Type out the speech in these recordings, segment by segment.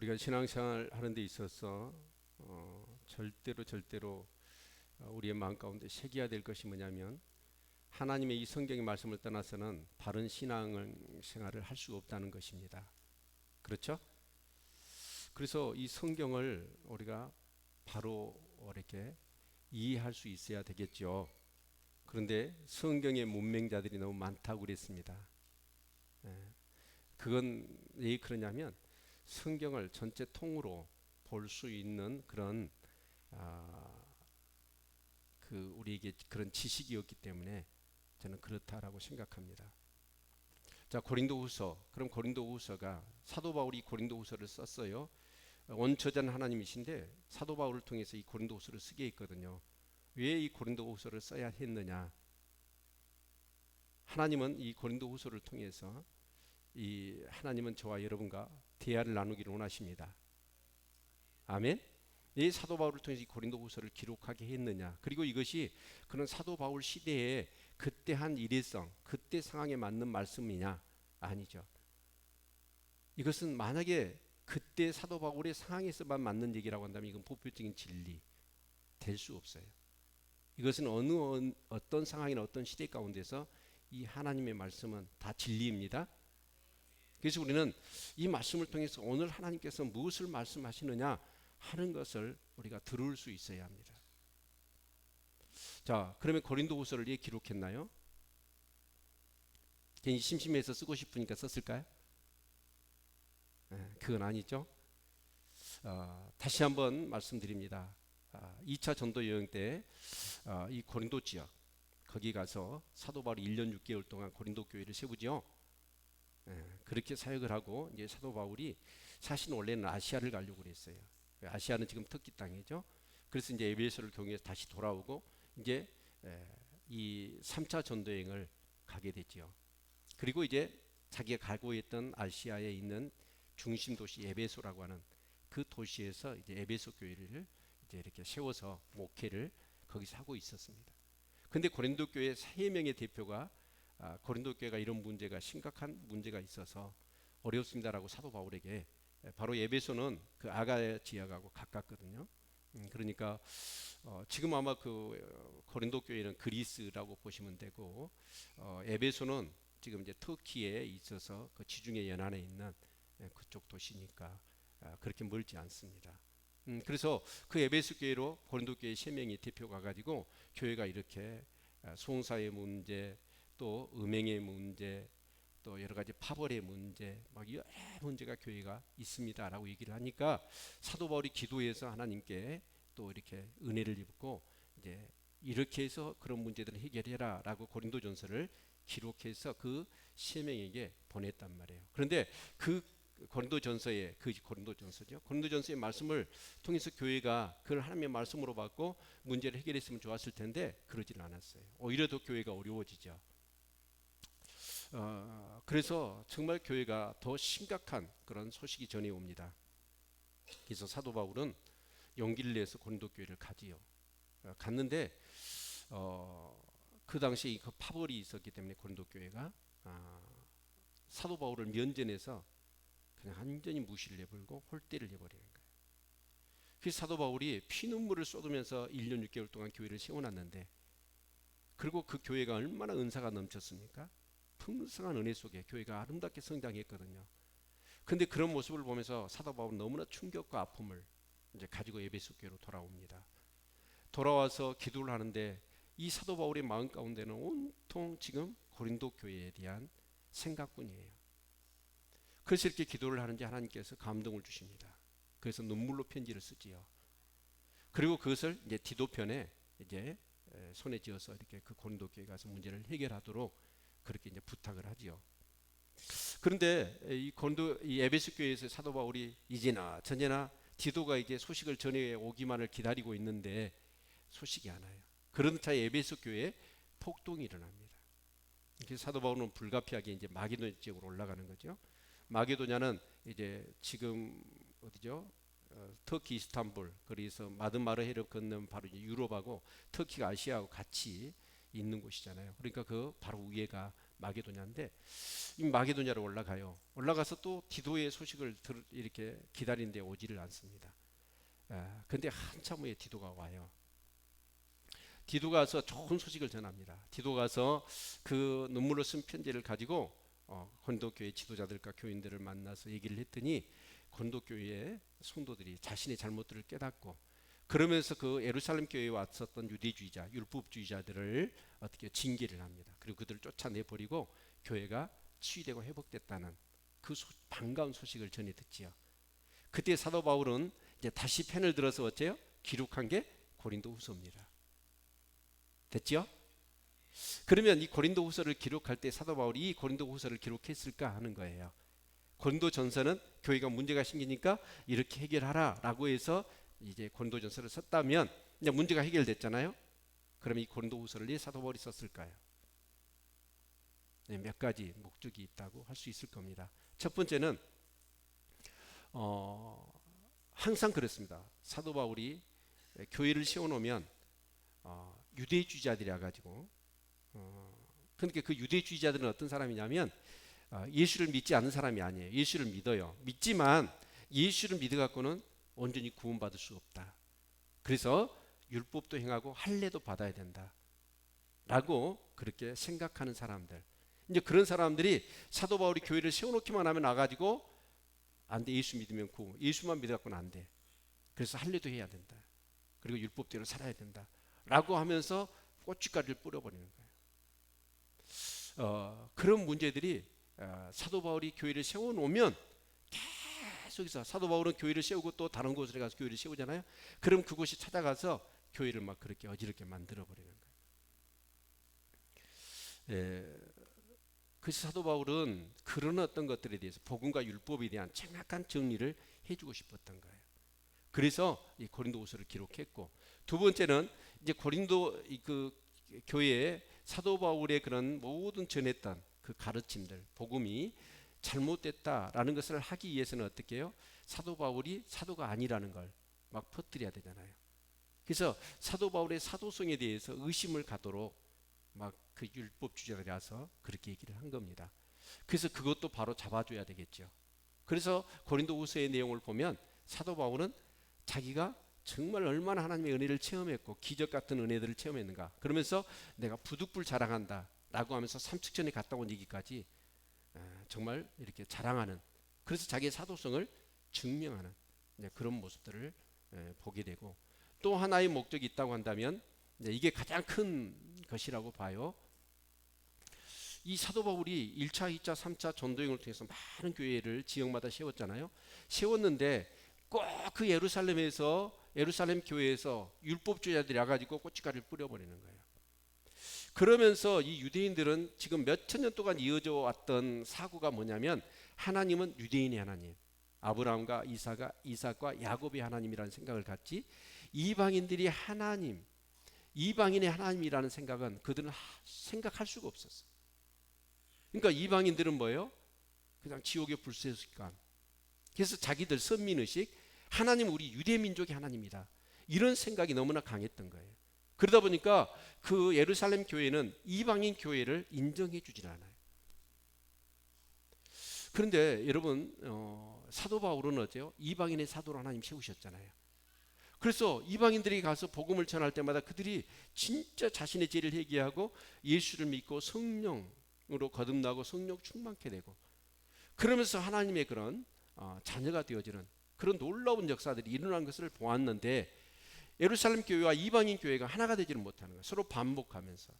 우리가 신앙생활 하는 데 있어서 절대로 우리의 마음 가운데 새겨야 될 것이 뭐냐면 하나님의 이 성경의 말씀을 떠나서는 바른 신앙생활을 할 수가 없다는 것입니다. 그렇죠? 그래서 이 성경을 우리가 바로 이렇게 이해할 수 있어야 되겠죠. 그런데 성경의 문맹자들이 너무 많다고 그랬습니다. 그건 왜 그러냐면 성경을 전체 통으로 볼 수 있는 그런 우리에게 그런 지식이었기 때문에 저는 그렇다라고 생각합니다. 자, 고린도후서. 그럼 고린도후서가 사도 바울이 고린도후서를 썼어요. 원저자는 하나님이신데 사도 바울을 통해서 이 고린도후서를 쓰게 했거든요. 왜 이 고린도후서를 써야 했느냐? 하나님은 이 고린도후서를 통해서 하나님은 저와 여러분과 대화를 나누기를 원하십니다. 아멘. 이 사도 바울을 통해서 이 고린도후서를 기록하게 했느냐? 그리고 이것이 그런 사도 바울 시대에 그때 한 일회성, 그때 상황에 맞는 말씀이냐? 아니죠. 이것은 만약에 그때 사도 바울의 상황에서만 맞는 얘기라고 한다면 이건 보편적인 진리 될 수 없어요. 이것은 어떤 상황이나 어떤 시대 가운데서 이 하나님의 말씀은 다 진리입니다. 그래서 우리는 이 말씀을 통해서 오늘 하나님께서 무엇을 말씀하시느냐 하는 것을 우리가 들을 수 있어야 합니다. 자, 그러면 고린도후서를 왜 기록했나요? 괜히 심심해서 쓰고 싶으니까 썼을까요? 그건 아니죠. 다시 한번 말씀드립니다. 2차 전도 여행 때 이 고린도 지역 거기 가서 사도 바울이 1년 6개월 동안 고린도 교회를 세우죠. 그렇게 사역을 하고 이제 사도 바울이 사실 원래는 아시아를 가려고 그랬어요. 아시아는 지금 터키 땅이죠. 그래서 이제 에베소를 경유해서 다시 돌아오고 이제 이 3차 전도여행을 가게 됐죠. 그리고 이제 자기가 가고 있던 아시아에 있는 중심 도시 에베소라고 하는 그 도시에서 이제 에베소 교회를 이제 이렇게 세워서 목회를 거기서 하고 있었습니다. 근데 고린도 교회 3명의 대표가 고린도 교회가 이런 문제가 심각한 문제가 있어서 어렵습니다라고 사도 바울에게 바로 에베소는 그 아가야 지역하고 가깝거든요. 그러니까 지금 아마 그 고린도 교회는 그리스라고 보시면 되고 에베소는 지금 이제 터키에 있어서 그 지중해 연안에 있는 그쪽 도시니까 그렇게 멀지 않습니다. 그래서 그 에베소 교회로 고린도 교회 3명이 대표가 가지고 교회가 이렇게 송사의 문제, 또 음행의 문제, 또 여러 가지 파벌의 문제, 막 여러 문제가 교회가 있습니다라고 얘기를 하니까 사도 바울이 기도해서 하나님께 또 이렇게 은혜를 입고 이제 이렇게 해서 그런 문제들을 해결해라라고 고린도전서를 기록해서 그 3명에게 보냈단 말이에요. 그런데 그 고린도전서의 고린도전서의 말씀을 통해서 교회가 그걸 하나님의 말씀으로 받고 문제를 해결했으면 좋았을 텐데 그러지는 않았어요. 오히려 더 교회가 어려워지죠. 그래서 정말 교회가 더 심각한 그런 소식이 전해옵니다. 그래서 사도 바울은 용기를 내서 고린도 교회를 가지요. 갔는데 그 당시에 그 파벌이 있었기 때문에 고린도 교회가 사도 바울을 면전에서 그냥 완전히 무시를 해버리고 홀대를 해버리는 거예요. 그래서 사도 바울이 피눈물을 쏟으면서 1년 6개월 동안 교회를 세워놨는데, 그리고 그 교회가 얼마나 은사가 넘쳤습니까? 풍성한 은혜 속에 교회가 아름답게 성장했거든요. 근데 그런 모습을 보면서 사도 바울은 너무나 충격과 아픔을 이제 가지고 에베소 교회로 돌아옵니다. 돌아와서 기도를 하는데 이 사도 바울의 마음 가운데는 온통 지금 고린도 교회에 대한 생각뿐이에요. 그래서 이렇게 기도를 하는지 하나님께서 감동을 주십니다. 그래서 눈물로 편지를 쓰지요. 그리고 그것을 이제 디도편에 이제 손에 쥐어서 이렇게 그 고린도 교회에 가서 문제를 해결하도록 그렇게 이제 부탁을 하지요. 그런데 이 에베소 교회에서 사도 바울이 이제나 저제나 디도가 이제 소식을 전해 오기만을 기다리고 있는데 소식이 안 와요. 그런 차에 에베소 교회에 폭동이 일어납니다. 그래서 사도 바울은 불가피하게 이제 마게도냐 지역으로 올라가는 거죠. 마게도냐는 이제 지금 어디죠? 터키 이스탄불, 그래서 마드마르해를 건너면 바로 이제 유럽하고 터키가 아시아하고 같이 있는 곳이잖아요. 그러니까 그 바로 위에가 마게도냐인데 이 마게도냐로 올라가요. 올라가서 또 디도의 소식을 이렇게 기다리는데 오지를 않습니다. 근데 한참 후에 디도가 와요. 디도가 와서 좋은 소식을 전합니다. 디도가 와서 그 눈물로 쓴 편지를 가지고 고린도 교회 지도자들과 교인들을 만나서 얘기를 했더니 고린도 교회의 성도들이 자신의 잘못들을 깨닫고 그러면서 그 예루살렘 교회에 왔었던 유대주의자, 율법주의자들을 어떻게 징계를 합니다. 그리고 그들을 쫓아내 버리고 교회가 치유되고 회복됐다는 그 반가운 소식을 전해 듣지요. 그때 사도 바울은 이제 다시 펜을 들어서 어째요? 기록한 게 고린도후서입니다. 됐죠? 그러면 이 고린도후서를 기록할 때 사도 바울이 이 고린도후서를 기록했을까 하는 거예요. 고린도전서는 교회가 문제가 생기니까 이렇게 해결하라라고 해서 이제 고린도전서를 썼다면 이제 문제가 해결됐잖아요. 그럼 이 고린도후서를 왜 사도 바울이 썼을까요? 네, 몇 가지 목적이 있다고 할 수 있을 겁니다. 첫 번째는 항상 그렇습니다. 사도 바울이 교회를 세워놓으면 유대주의자들이라 가지고 그러니까 그 유대주의자들은 어떤 사람이냐면 예수를 믿지 않는 사람이 아니에요. 예수를 믿어요. 믿지만 예수를 믿어 갖고는 온전히 구원받을 수 없다. 그래서 율법도 행하고 할례도 받아야 된다. 라고 그렇게 생각하는 사람들. 이제 그런 사람들이 사도 바울이 교회를 세워놓기만 하면 나가지고 안 돼. 예수 믿으면 구원. 예수만 믿어 갖고는 안 돼. 그래서 할례도 해야 된다. 그리고 율법대로 살아야 된다. 라고 하면서 고춧가루를 뿌려버리는 거예요. 그런 문제들이 사도 바울이 교회를 세워놓으면 계속해서 사도 바울은 교회를 세우고 또 다른 곳에 가서 교회를 세우잖아요. 그럼 그곳이 찾아가서 교회를 막 그렇게 어지럽게 만들어버리는 거예요. 그래서 사도 바울은 그런 어떤 것들에 대해서 복음과 율법에 대한 정확한 정리를 해주고 싶었던 거예요. 그래서 이 고린도후서를 기록했고, 두 번째는 이제 고린도 그 교회에 사도 바울의 그런 모든 전했던 그 가르침들, 복음이 잘못됐다라는 것을 하기 위해서는 어떻게 해요? 사도 바울이 사도가 아니라는 걸 막 퍼뜨려야 되잖아요. 그래서 사도 바울의 사도성에 대해서 의심을 갖도록 막 그 율법주의자들이 와서 그렇게 얘기를 한 겁니다. 그래서 그것도 바로 잡아줘야 되겠죠. 그래서 고린도후서의 내용을 보면 사도 바울은 자기가 정말 얼마나 하나님의 은혜를 체험했고 기적 같은 은혜들을 체험했는가, 그러면서 내가 부득불 자랑한다 라고 하면서 삼측전에 갔다 온 얘기까지 정말 이렇게 자랑하는, 그래서 자기의 사도성을 증명하는 그런 모습들을 보게 되고, 또 하나의 목적이 있다고 한다면 이게 가장 큰 것이라고 봐요. 이 사도 바울이 1차, 2차, 3차 전도여행을 통해서 많은 교회를 지역마다 세웠잖아요. 세웠는데 꼭 그 예루살렘 교회에서 율법주의자들이 와가지고 고춧가루를 뿌려버리는 거예요. 그러면서 이 유대인들은 지금 몇천 년 동안 이어져 왔던 사고가 뭐냐면, 하나님은 유대인의 하나님, 아브라함과 이삭과 야곱의 하나님이라는 생각을 갖지, 이방인들이 하나님, 이방인의 하나님이라는 생각은 그들은 생각할 수가 없었어요. 그러니까 이방인들은 뭐예요? 그냥 지옥의 불세습관. 그래서 자기들 선민의식, 하나님 우리 유대민족의 하나님이다, 이런 생각이 너무나 강했던 거예요. 그러다 보니까 그 예루살렘 교회는 이방인 교회를 인정해 주질 않아요. 그런데 여러분, 사도 바울은 어때요? 이방인의 사도로 하나님 세우셨잖아요. 그래서 이방인들이 가서 복음을 전할 때마다 그들이 진짜 자신의 죄를 회개하고 예수를 믿고 성령으로 거듭나고 성령 충만케 되고, 그러면서 하나님의 그런 자녀가 되어지는 그런 놀라운 역사들이 일어난 것을 보았는데, 예루살렘 교회와 이방인 교회가 하나가 되지는 못하는 거예요. 서로 반복하면서.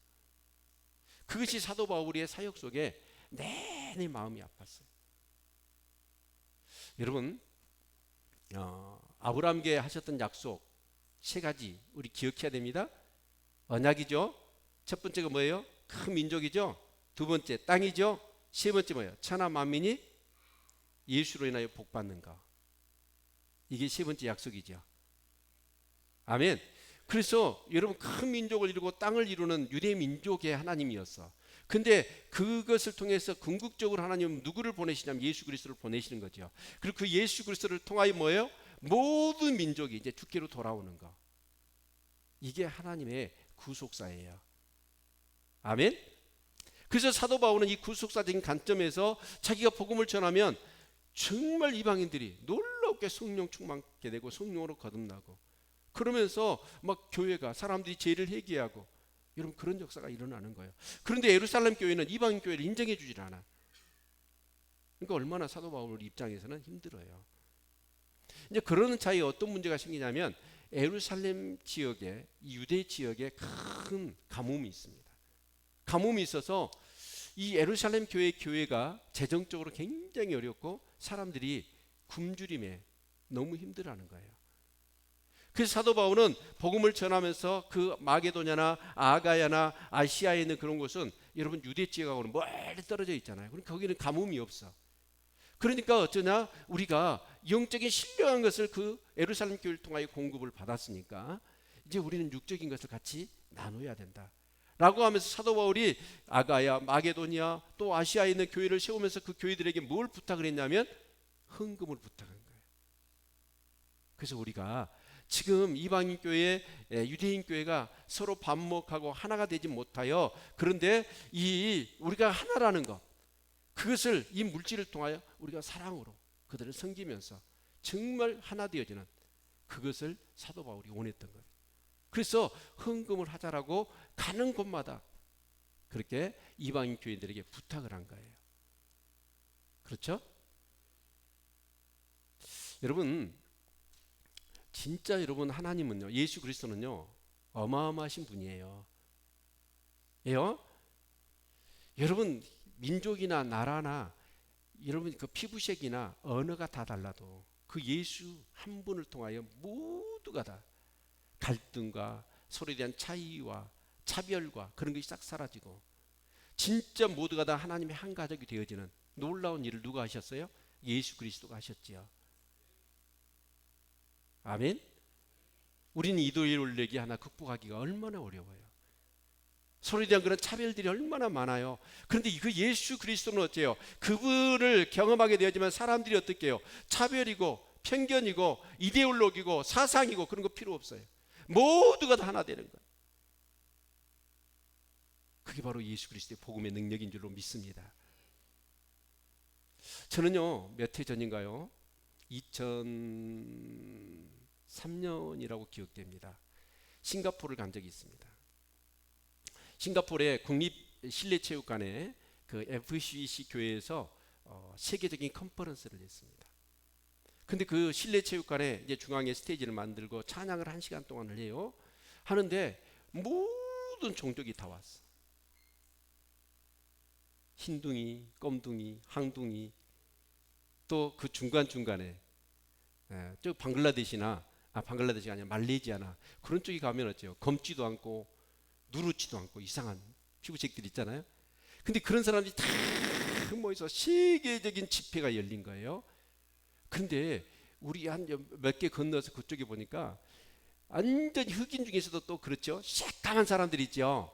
그것이 사도 바울의 사역 속에 내내 마음이 아팠어요. 여러분, 아브라함께 하셨던 약속 세 가지 우리 기억해야 됩니다. 언약이죠. 첫 번째가 뭐예요? 큰 민족이죠. 두 번째 땅이죠. 세 번째 뭐예요? 천하 만민이 예수로 인하여 복받는 것. 이게 세 번째 약속이죠. 아멘. 그래서 여러분, 큰 민족을 이루고 땅을 이루는 유대 민족의 하나님이었어. 근데 그것을 통해서 궁극적으로 하나님은 누구를 보내시냐면 예수 그리스도를 보내시는 거죠. 그리고 그 예수 그리스도를 통하여 뭐예요? 모든 민족이 이제 주께로 돌아오는 거. 이게 하나님의 구속사예요. 아멘. 그래서 사도 바울은 이 구속사적인 관점에서 자기가 복음을 전하면 정말 이방인들이 놀랍게 성령 충만하게 되고 성령으로 거듭나고, 그러면서 막 교회가 사람들이 죄를 회개하고, 여러분 그런 역사가 일어나는 거예요. 그런데 예루살렘 교회는 이방인 교회를 인정해 주질 않아. 그러니까 얼마나 사도 바울 입장에서는 힘들어요. 이제 그러는 차이에 어떤 문제가 생기냐면, 예루살렘 지역에, 유대 지역에 큰 가뭄이 있습니다. 가뭄이 있어서 이 예루살렘 교회가 재정적으로 굉장히 어렵고 사람들이 굶주림에 너무 힘들어하는 거예요. 그래서 사도 바울은 복음을 전하면서 그 마게도냐나 아가야나 아시아에 있는 그런 곳은 여러분 유대 지역하고는 멀리 떨어져 있잖아요. 그러니까 거기는 가뭄이 없어. 그러니까 어쩌냐, 우리가 영적인 신령한 것을 그 예루살렘 교회를 통하여 공급을 받았으니까 이제 우리는 육적인 것을 같이 나눠야 된다 라고 하면서 사도 바울이 아가야, 마게도니아 또 아시아에 있는 교회를 세우면서 그 교회들에게 뭘 부탁을 했냐면 헌금을 부탁한 거예요. 그래서 우리가 지금 이방인 교회, 유대인 교회가 서로 반목하고 하나가 되지 못하여, 그런데 이 우리가 하나라는 것, 그것을 이 물질을 통하여 우리가 사랑으로 그들을 섬기면서 정말 하나 되어지는, 그것을 사도 바울이 원했던 거예요. 그래서 헌금을 하자라고 가는 곳마다 그렇게 이방인 교인들에게 부탁을 한 거예요. 그렇죠? 여러분, 진짜 여러분, 하나님은요, 예수 그리스도는요 어마어마하신 분이에요. 예요? 여러분, 민족이나 나라나 여러분 그 피부색이나 언어가 다 달라도 그 예수 한 분을 통하여 모두가 다 갈등과 서로에 대한 차이와 차별과 그런 것이 싹 사라지고 진짜 모두가 다 하나님의 한 가족이 되어지는 놀라운 일을 누가 하셨어요? 예수 그리스도가 하셨지요. 아멘. 우리는 이도인론례기 하나 극복하기가 얼마나 어려워요. 서로에 대한 그런 차별들이 얼마나 많아요. 그런데 그 예수 그리스도는 어때요? 그분을 경험하게 되었지만 사람들이 어떻게 해요? 차별이고 편견이고 이데올로기고 사상이고 그런 거 필요 없어요. 모두가 다 하나 되는 거예요. 그게 바로 예수 그리스도의 복음의 능력인 줄로 믿습니다. 저는요, 몇 해 전인가요? 2003년이라고 기억됩니다. 싱가포르를 간 적이 있습니다. 싱가포르의 국립 실내체육관에 그 FCC 교회에서 세계적인 컨퍼런스를 했습니다. 근데 그 실내체육관에 이제 중앙에 스테이지를 만들고 찬양을 1시간 동안을 해요. 하는데 모든 종족이 다 왔어. 흰둥이, 검둥이, 항둥이, 또 그 중간중간에 저 방글라데시나 방글라데시가 아니라 말레이시아나 그런 쪽에 가면 어때요? 검지도 않고 누렇지도 않고 이상한 피부색들 있잖아요. 근데 그런 사람들이 다 모여서 세계적인 집회가 열린 거예요. 그런데 우리 한 몇 개 건너서 그쪽에 보니까 완전히 흑인 중에서도 또 그렇죠. 새까만 사람들이 있죠.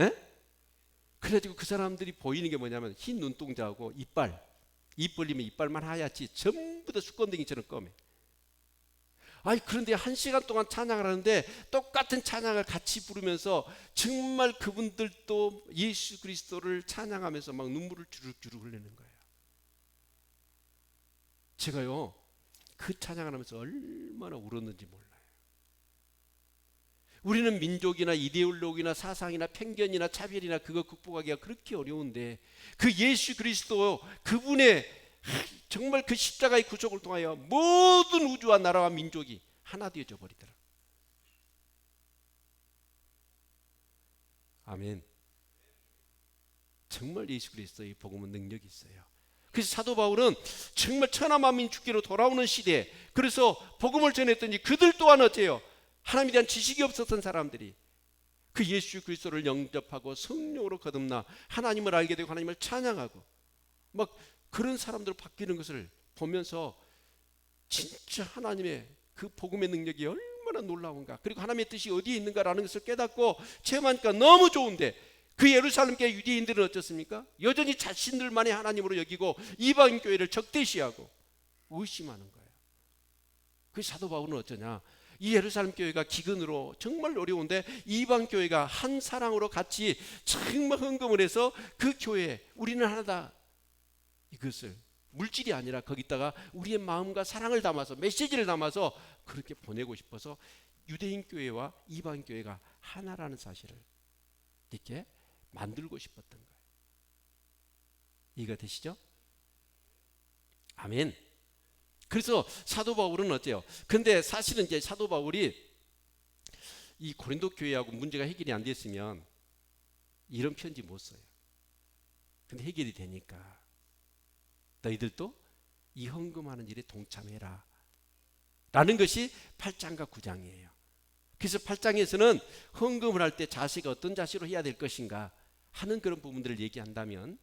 에? 그래가지고 그 사람들이 보이는 게 뭐냐면 흰 눈동자하고 이빨, 입 벌리면 이빨만 하얗지 전부 다 수건댕이처럼 검해. 아니 그런데 1시간 동안 찬양을 하는데 똑같은 찬양을 같이 부르면서 정말 그분들도 예수 그리스도를 찬양하면서 막 눈물을 주룩주룩 흘리는 거예요. 제가요 그 찬양을 하면서 얼마나 울었는지 몰라요. 우리는 민족이나 이데올로기나 사상이나 편견이나 차별이나 그거 극복하기가 그렇게 어려운데 그 예수 그리스도 그분의 정말 그 십자가의 구속을 통하여 모든 우주와 나라와 민족이 하나 되어져 버리더라. 아멘. 정말 예수 그리스도의 복음은 능력이 있어요. 그래서 사도 바울은 정말 천하만민 주께로 돌아오는 시대에 그래서 복음을 전했더니 그들 또한 어때요? 하나님에 대한 지식이 없었던 사람들이 그 예수 그리스도를 영접하고 성령으로 거듭나 하나님을 알게 되고 하나님을 찬양하고 막 그런 사람들로 바뀌는 것을 보면서 진짜 하나님의 그 복음의 능력이 얼마나 놀라운가, 그리고 하나님의 뜻이 어디에 있는가라는 것을 깨닫고 체험하니까 너무 좋은데 그 예루살렘 교회 유대인들은 어떻습니까? 여전히 자신들만의 하나님으로 여기고 이방인 교회를 적대시하고 의심하는 거예요. 그 사도 바울은 어쩌냐? 이 예루살렘 교회가 기근으로 정말 어려운데 이방 교회가 한 사랑으로 같이 정말 헌금을 해서 그 교회 우리는 하나다, 이것을 물질이 아니라 거기다가 우리의 마음과 사랑을 담아서 메시지를 담아서 그렇게 보내고 싶어서 유대인 교회와 이방 교회가 하나라는 사실을 이렇게 만들고 싶었던 거예요. 이해가 되시죠? 아멘. 그래서 사도 바울은 어때요? 근데 사실은 이제 사도 바울이 이 고린도 교회하고 문제가 해결이 안 됐으면 이런 편지 못 써요. 근데 해결이 되니까 너희들도 이 헌금하는 일에 동참해라 라는 것이 8장과 9장이에요. 그래서 8장에서는 헌금을 할 때 자세가 어떤 자세로 해야 될 것인가 하는 그런 부분들을 얘기한다면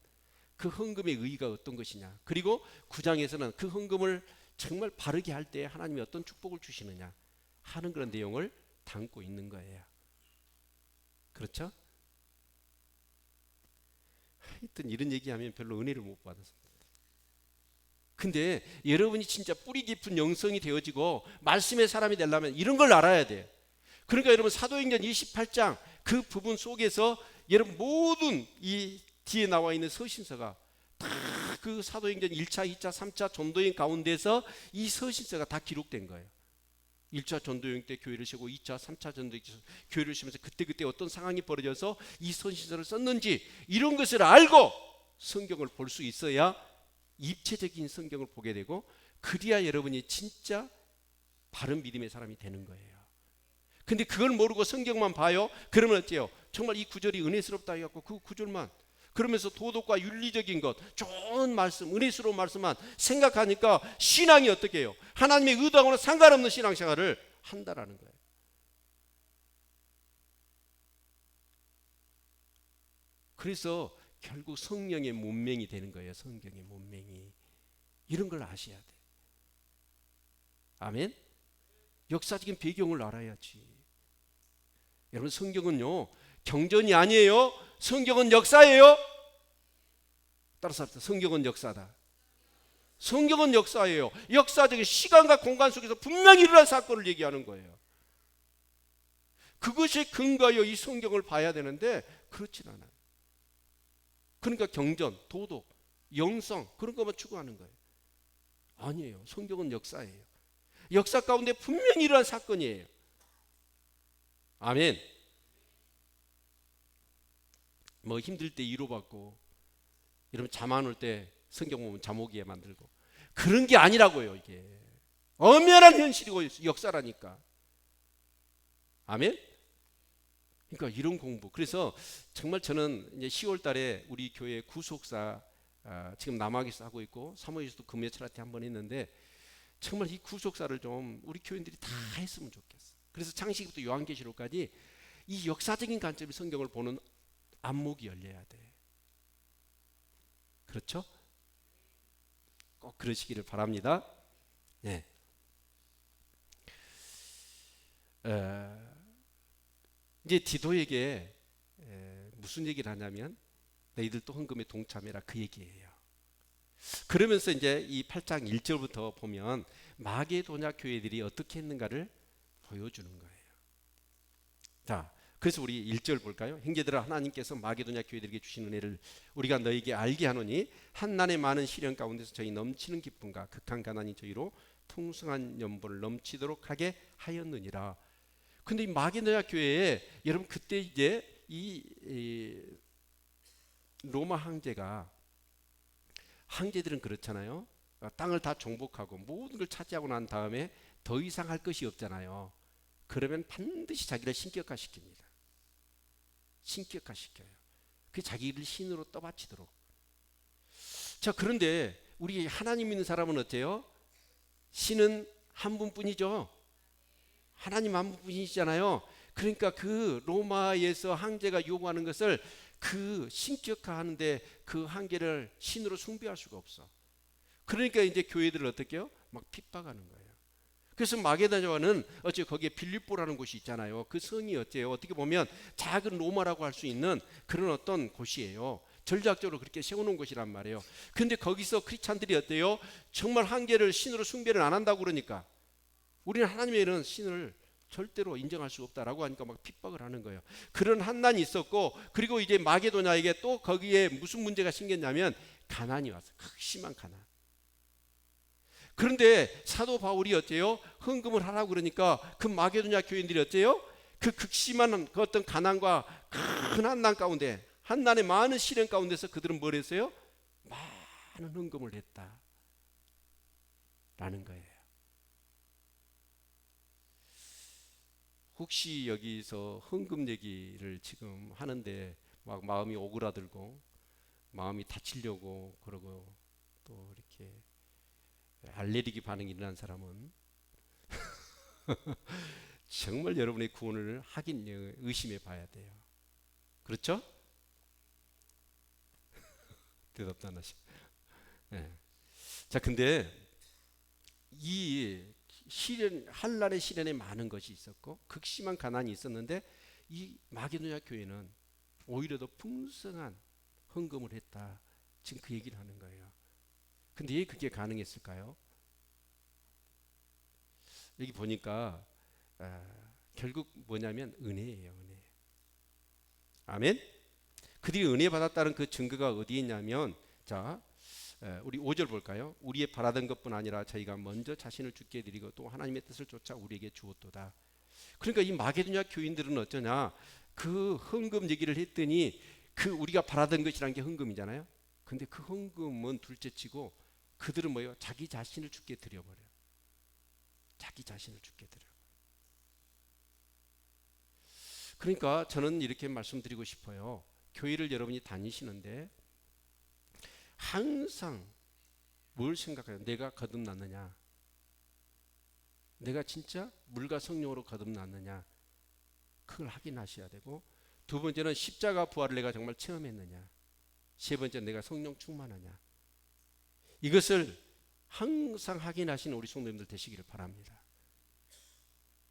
그 헌금의 의의가 어떤 것이냐, 그리고 9장에서는 그 헌금을 정말 바르게 할 때 하나님이 어떤 축복을 주시느냐 하는 그런 내용을 담고 있는 거예요. 그렇죠? 하여튼 이런 얘기하면 별로 은혜를 못 받았습니다. 근데 여러분이 진짜 뿌리 깊은 영성이 되어지고 말씀의 사람이 되려면 이런 걸 알아야 돼요. 그러니까 여러분 사도행전 28장 그 부분 속에서 여러분 모든 이 뒤에 나와 있는 서신서가 다 그 사도행전 1차, 2차, 3차 전도여행 가운데서 이 서신서가 다 기록된 거예요. 1차 전도여행 때 교회를 세우고 2차, 3차 전도여행 때 교회를 세우면서 그때 어떤 상황이 벌어져서 이 서신서를 썼는지 이런 것을 알고 성경을 볼 수 있어야 입체적인 성경을 보게 되고 그래야 여러분이 진짜 바른 믿음의 사람이 되는 거예요. 근데 그걸 모르고 성경만 봐요? 그러면 어때요? 정말 이 구절이 은혜스럽다 해갖고 그 구절만 그러면서 도덕과 윤리적인 것, 좋은 말씀, 은혜스러운 말씀만 생각하니까 신앙이 어떻게 해요? 하나님의 의도하고는 상관없는 신앙생활을 한다라는 거예요. 그래서 결국 성령의 문맹이 되는 거예요. 성경의 문맹이. 이런 걸 아셔야 돼. 아멘? 역사적인 배경을 알아야지. 여러분 성경은요 경전이 아니에요. 성경은 역사예요. 따라서 합시다. 성경은 역사다. 성경은 역사예요. 역사적인 시간과 공간 속에서 분명히 일어난 사건을 얘기하는 거예요. 그것에 근거하여 이 성경을 봐야 되는데 그렇진 않아요. 그러니까 경전, 도덕, 영성 그런 것만 추구하는 거예요. 아니에요. 성경은 역사예요. 역사 가운데 분명히 일어난 사건이에요. 아멘. 뭐 힘들 때 위로받고 여러분 잠 안 올 때 성경 보면 잠 오게 만들고 그런 게 아니라고요. 이게 엄연한 현실이고 역사라니까. 아멘. 그러니까 이런 공부. 그래서 정말 저는 이제 10월 달에 우리 교회 구속사 지금 남학에서 하고 있고 사모예수도 금요철학회 한번 했는데 정말 이 구속사를 좀 우리 교인들이 다 했으면 좋겠어. 그래서 창세기부터 요한계시록까지 이 역사적인 관점의 성경을 보는 안목이 열려야 돼. 그렇죠? 꼭 그러시기를 바랍니다. 네. 이제 디도에게 무슨 얘기를 하냐면 너희들도 헌금에 동참해라 그 얘기예요. 그러면서 이제 이 8장 1절부터 보면 마게도냐 교회들이 어떻게 했는가를 보여주는 거예요. 자, 그래서 우리 1절 볼까요? 형제들아 하나님께서 마게도냐 교회들에게 주신 은혜를 우리가 너희에게 알게 하노니 한난의 많은 시련 가운데서 저희 넘치는 기쁨과 극한 가난이 저희로 풍성한 연보를 넘치도록 하게 하였느니라. 근데 이 마게도냐 교회에 여러분 그때 이제 이 로마 황제들은 그렇잖아요. 땅을 다 정복하고 모든 걸 차지하고 난 다음에 더 이상 할 것이 없잖아요. 그러면 반드시 자기를 신격화시킵니다. 신격화시켜요. 그 자기를 신으로 떠받치도록. 자, 그런데 우리 하나님 믿는 사람은 어때요? 신은 한 분뿐이죠. 하나님 한 분뿐이시잖아요. 그러니까 그 로마에서 황제가 요구하는 것을 그 신격화하는데 그 한계를 신으로 숭배할 수가 없어. 그러니까 이제 교회들을 어떻게 해요? 막 핍박하는 거예요. 그래서 마게도냐는 어째 거기에 빌립보라는 곳이 있잖아요. 그 성이 어째요? 어떻게 보면 작은 로마라고 할 수 있는 그런 어떤 곳이에요. 전략적으로 그렇게 세워놓은 곳이란 말이에요. 근데 거기서 크리스찬들이 어때요? 정말 한계를 신으로 숭배를 안 한다고 그러니까 우리는 하나님의 이런 신을 절대로 인정할 수 없다라고 하니까 막 핍박을 하는 거예요. 그런 한난이 있었고, 그리고 이제 마게도냐에게 또 거기에 무슨 문제가 생겼냐면 가난이 왔어요. 극심한 가난. 그런데 사도 바울이 어때요? 헌금을 하라고 그러니까 그 마게도냐 교인들이 어때요? 그 극심한 그 어떤 가난과 큰 한난 가운데, 한난의 많은 시련 가운데서 그들은 뭘 했어요? 많은 헌금을 했다라는 거예요. 혹시 여기서 헌금 얘기를 지금 하는데 막 마음이 오그라들고 마음이 다치려고 그러고 또 이렇게 알레르기 반응이 일어난 사람은 정말 여러분의 구원을 하긴 의심해 봐야 돼요. 그렇죠? 대답도 안 하시. 네. 자, 근데 이 시련, 한란의 시련에 많은 것이 있었고 극심한 가난이 있었는데 이 마게도냐 교회는 오히려 더 풍성한 헌금을 했다. 지금 그 얘기를 하는 거예요. 근데 왜 그게 가능했을까요? 여기 보니까 결국 뭐냐면 은혜예요. 은혜. 아멘. 그들이 은혜 받았다는 그 증거가 어디에 있냐면, 자, 우리 5절 볼까요? 우리의 바라던 것뿐 아니라 저희가 먼저 자신을 주께 드리고 또 하나님의 뜻을 쫓아 우리에게 주었도다. 그러니까 이 마게도냐 교인들은 어쩌냐, 그 헌금 얘기를 했더니 그 우리가 바라던 것이란 게 헌금이잖아요. 근데 그 헌금은 둘째치고 그들은 뭐예요? 자기 자신을 주께 드려버려요. 자기 자신을 주께 드려요. 그러니까 저는 이렇게 말씀드리고 싶어요. 교회를 여러분이 다니시는데 항상 뭘 생각해요? 내가 거듭났느냐? 내가 진짜 물과 성령으로 거듭났느냐? 그걸 확인하셔야 되고, 두 번째는 십자가 부활을 내가 정말 체험했느냐? 세 번째, 내가 성령 충만하냐? 이것을 항상 확인하시는 우리 성도님들 되시기를 바랍니다.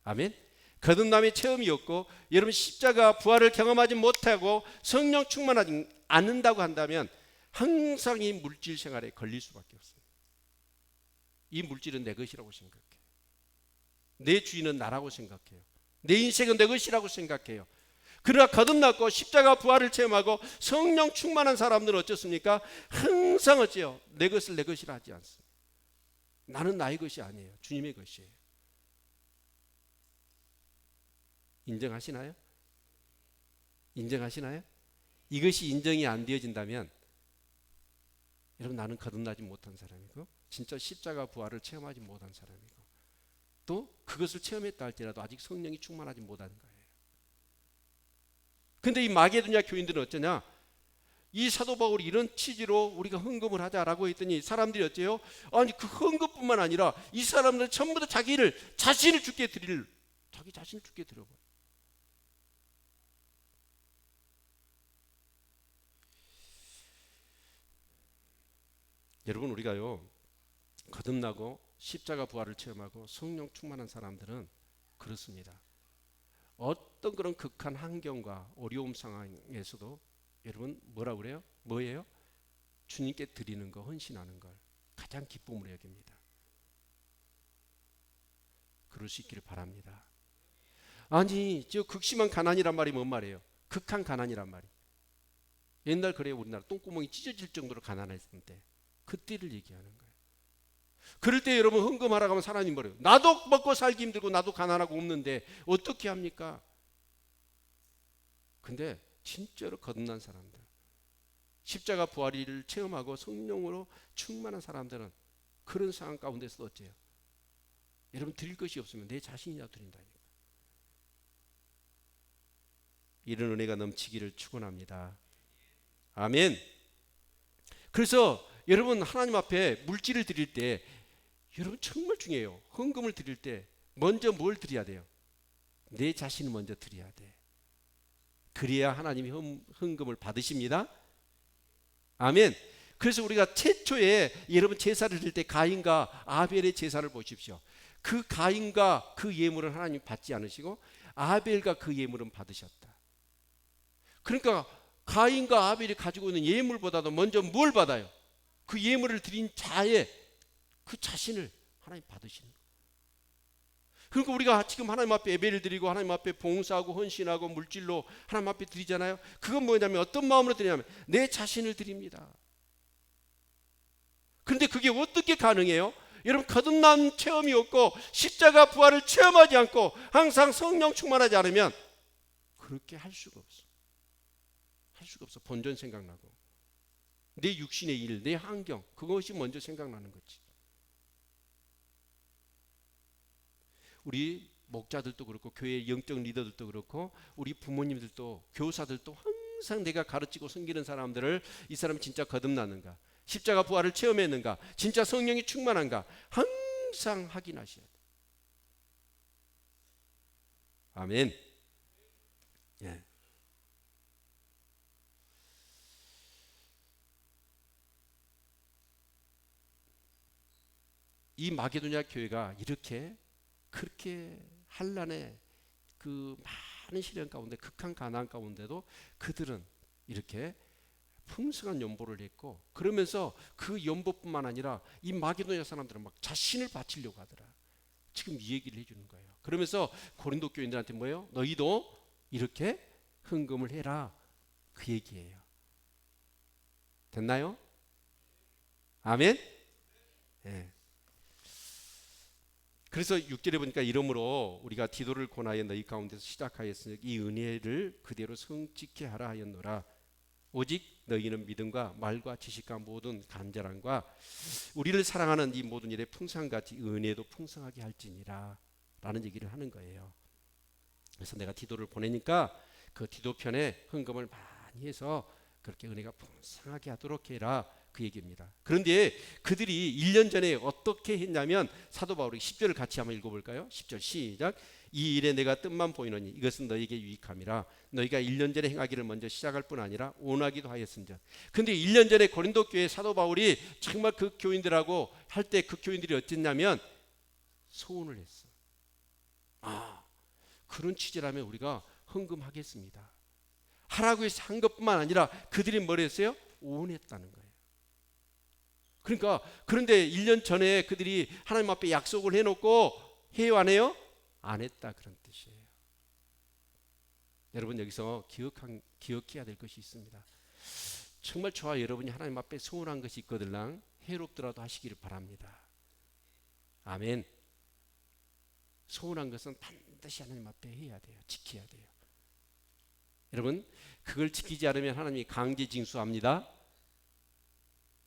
아멘. 거듭남의 체험이 없고 여러분 십자가 부활을 경험하지 못하고 성령 충만하지 않는다고 한다면 항상 이 물질 생활에 걸릴 수밖에 없습니다. 이 물질은 내 것이라고 생각해요. 내 주인은 나라고 생각해요. 내 인생은 내 것이라고 생각해요. 그러나 거듭났고 십자가 부활을 체험하고 성령 충만한 사람들은 어떻습니까? 항상 어째요? 내 것을 내 것이라 하지 않습니다. 나는 나의 것이 아니에요. 주님의 것이에요. 인정하시나요? 인정하시나요? 이것이 인정이 안 되어진다면 여러분, 나는 거듭나지 못한 사람이고 진짜 십자가 부활을 체험하지 못한 사람이고 또 그것을 체험했다 할지라도 아직 성령이 충만하지 못한 거예요. 근데 이 마게도냐 교인들은 어쩌냐? 이 사도 바울이 이런 취지로 우리가 헌금을 하자라고 했더니 사람들이 어째요? 아니 그 헌금뿐만 아니라 이 사람들은 전부 다 자신을 주께 자기 자신을 주께 드려버려. 여러분, 우리가요 거듭나고 십자가 부활을 체험하고 성령 충만한 사람들은 그렇습니다. 어떤 그런 극한 환경과 어려움 상황에서도 여러분 뭐라 그래요? 뭐예요? 주님께 드리는 거, 헌신하는 걸 가장 기쁨으로 여깁니다. 그럴 수 있기를 바랍니다. 아니 저 극심한 가난이란 말이 뭔 말이에요? 극한 가난이란 말이. 옛날 그래요. 우리나라 똥구멍이 찢어질 정도로 가난했을 때 그때를 얘기하는 거예요. 그럴 때 여러분 헌금하라고 하면 하나님 뭐래요? 나도 먹고 살기 힘들고 나도 가난하고 없는데 어떻게 합니까? 근데 진짜로 거듭난 사람들, 십자가 부활을 체험하고 성령으로 충만한 사람들은 그런 상황 가운데서도 어째요? 여러분 드릴 것이 없으면 내 자신이나 드린다니까. 이런 은혜가 넘치기를 축원합니다. 아멘. 그래서 여러분 하나님 앞에 물질을 드릴 때 여러분 정말 중요해요. 헌금을 드릴 때 먼저 뭘 드려야 돼요? 내 자신을 먼저 드려야 돼. 그래야 하나님이 헌금을 받으십니다. 아멘. 그래서 우리가 최초에 여러분 제사를 드릴 때 가인과 아벨의 제사를 보십시오. 그 가인과 그 예물은 하나님이 받지 않으시고 아벨과 그 예물은 받으셨다. 그러니까 가인과 아벨이 가지고 있는 예물보다도 먼저 뭘 받아요? 그 예물을 드린 자의 그 자신을 하나님 받으시는 거예요. 그러니까 우리가 지금 하나님 앞에 예배를 드리고 하나님 앞에 봉사하고 헌신하고 물질로 하나님 앞에 드리잖아요. 그건 뭐냐면 어떤 마음으로 드리냐면 내 자신을 드립니다. 그런데 그게 어떻게 가능해요? 여러분, 거듭난 체험이 없고 십자가 부활을 체험하지 않고 항상 성령 충만하지 않으면 그렇게 할 수가 없어. 할 수가 없어. 본전 생각나고 내 육신의 일, 내 환경, 그것이 먼저 생각나는 거지. 우리 목자들도 그렇고 교회 영적 리더들도 그렇고 우리 부모님들도 교사들도 항상 내가 가르치고 섬기는 사람들을 이 사람이 진짜 거듭나는가, 십자가 부활을 체험했는가, 진짜 성령이 충만한가 항상 확인하셔야 돼요. 아멘. 예. 이 마게도냐 교회가 이렇게 그렇게 한란의 그 많은 시련 가운데, 극한 가난 가운데도 그들은 이렇게 풍성한 연보를 했고, 그러면서 그 연보뿐만 아니라 이 마게도냐 사람들은 막 자신을 바치려고 하더라. 지금 이 얘기를 해주는 거예요. 그러면서 고린도 교인들한테 뭐예요? 너희도 이렇게 헌금을 해라, 그 얘기예요. 됐나요? 아멘. 예. 그래서 6절에 보니까 이러므로 우리가 디도를 권하여 너희 가운데서 시작하였으니 이 은혜를 그대로 성취케 하라 하였노라. 오직 너희는 믿음과 말과 지식과 모든 간절함과 우리를 사랑하는 이 모든 일에 풍성같이 은혜도 풍성하게 할지니라 라는 얘기를 하는 거예요. 그래서 내가 디도를 보내니까 그 디도 편에 헌금을 많이 해서 그렇게 은혜가 풍성하게 하도록 해라, 그 얘기입니다. 그런데 그들이 1년 전에 어떻게 했냐면 사도 바울이 10절을 같이 한번 읽어볼까요? 10절 시작. 이 일에 내가 뜻만 보이노니 이것은 너에게 유익함이라. 너희가 1년 전에 행하기를 먼저 시작할 뿐 아니라 원하기도 하였은즉. 근데 1년 전에 고린도 교회 사도 바울이 정말 그 교인들하고 할 때 그 교인들이 어땠냐면 소원을 했어. 그런 취지라면 우리가 헌금하겠습니다 하라고 해서 한 것뿐만 아니라 그들이 뭘 했어요? 원했다는 거예요. 그러니까 그런데 1년 전에 그들이 하나님 앞에 약속을 해놓고 해요 안 해요? 안 했다, 그런 뜻이에요. 여러분, 여기서 기억해야 될 것이 있습니다. 정말 저와 여러분이 하나님 앞에 소원한 것이 있거들랑 해롭더라도 하시기를 바랍니다. 아멘. 소원한 것은 반드시 하나님 앞에 해야 돼요. 지켜야 돼요. 여러분, 그걸 지키지 않으면 하나님이 강제징수합니다.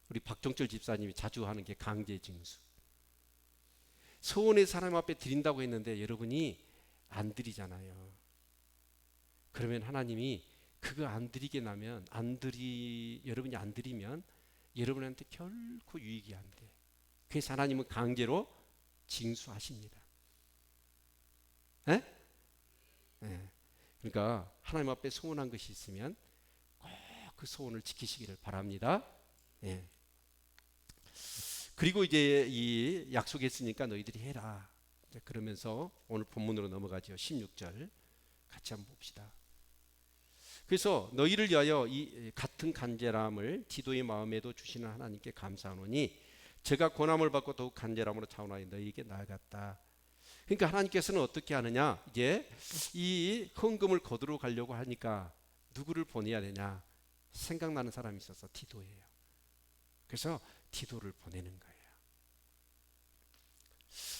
우리 박종철 집사님이 자주 하는 게 강제징수. 소원의 사람 앞에 드린다고 했는데 여러분이 안 드리잖아요. 그러면 하나님이 그거 안 드리게 나면 여러분이 안 드리면 여러분한테 결코 유익이 안 돼. 그래서 하나님은 강제로 징수하십니다. 에? 네. 그러니까 하나님 앞에 소원한 것이 있으면 꼭 그 소원을 지키시기를 바랍니다. 예. 그리고 이제 이 약속했으니까 너희들이 해라. 그러면서 오늘 본문으로 넘어가죠. 16절 같이 한번 봅시다. 그래서 너희를 위하여 이 같은 간절함을 디도의 마음에도 주시는 하나님께 감사하노니 제가 고난을 받고 더욱 간절함으로 차원하여 너희에게 나아갔다. 그러니까 하나님께서는 어떻게 하느냐, 이제 이 헌금을 거두러 가려고 하니까 누구를 보내야 되냐 생각나는 사람이 있어서 디도예요. 그래서 디도를 보내는 거예요.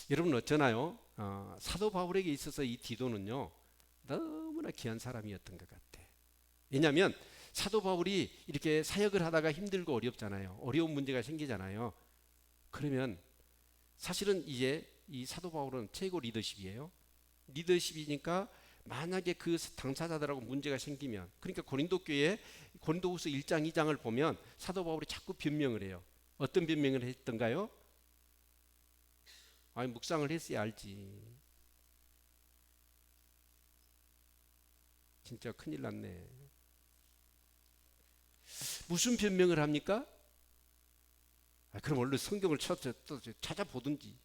여러분 어쩌나요? 사도 바울에게 있어서 이 디도는요 너무나 귀한 사람이었던 것 같아. 왜냐하면 사도 바울이 이렇게 사역을 하다가 힘들고 어렵잖아요. 어려운 문제가 생기잖아요. 그러면 사실은 이제 이 사도 바울은 최고 리더십이에요. 리더십이니까 만약에 그 당사자들하고 문제가 생기면, 그러니까 고린도 교회 고린도후서 1장 2장을 보면 사도 바울이 자꾸 변명을 해요. 어떤 변명을 했던가요? 아니, 묵상을 했어야 알지. 진짜 큰일 났네. 무슨 변명을 합니까? 그럼 얼른 성경을 찾아보든지.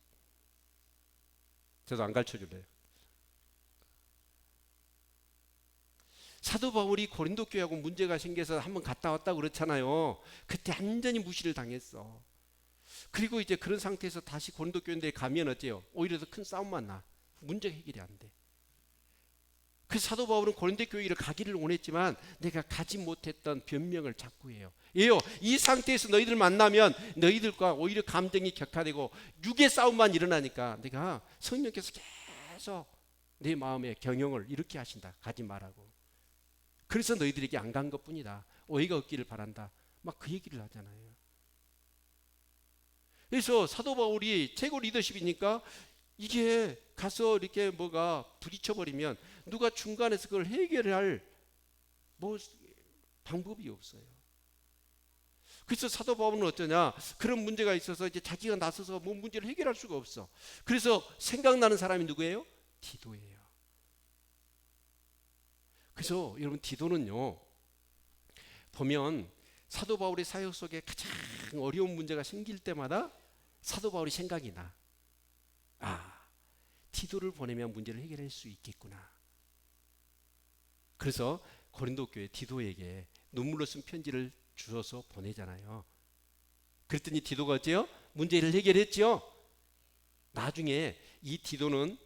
저도 안 가르쳐줄래요. 사도 바울이 고린도 교회하고 문제가 생겨서 한번 갔다 왔다 그렇잖아요. 그때 완전히 무시를 당했어. 그리고 이제 그런 상태에서 다시 고린도 교회인데 가면 어때요? 오히려 더 큰 싸움만 나. 문제가 해결이 안 돼. 그래서 사도 바울은 고린도 교회를 가기를 원했지만 내가 가지 못했던 변명을 자꾸 해요. 예요. 이 상태에서 너희들 만나면 너희들과 오히려 감정이 격화되고 육의 싸움만 일어나니까 내가 성령께서 계속 내 마음에 경영을 이렇게 하신다. 가지 말라고. 그래서 너희들에게 안 간 것뿐이다. 오해가 없기를 바란다. 막 그 얘기를 하잖아요. 그래서 사도 바울이 최고 리더십이니까 이게 가서 이렇게 뭐가 부딪혀버리면 누가 중간에서 그걸 해결할 뭐 방법이 없어요. 그래서 사도 바울은 어쩌냐? 그런 문제가 있어서 이제 자기가 나서서 뭐 문제를 해결할 수가 없어. 그래서 생각나는 사람이 누구예요? 디도예요. 그래서 여러분 디도는요, 보면 사도 바울의 사역 속에 가장 어려운 문제가 생길 때마다 사도 바울이 생각이 나. 디도를 보내면 문제를 해결할 수 있겠구나. 그래서 고린도 교회 디도에게 눈물로 쓴 편지를 주어서 보내잖아요. 그랬더니 디도가 어째요? 문제를 해결했죠. 나중에 이 디도는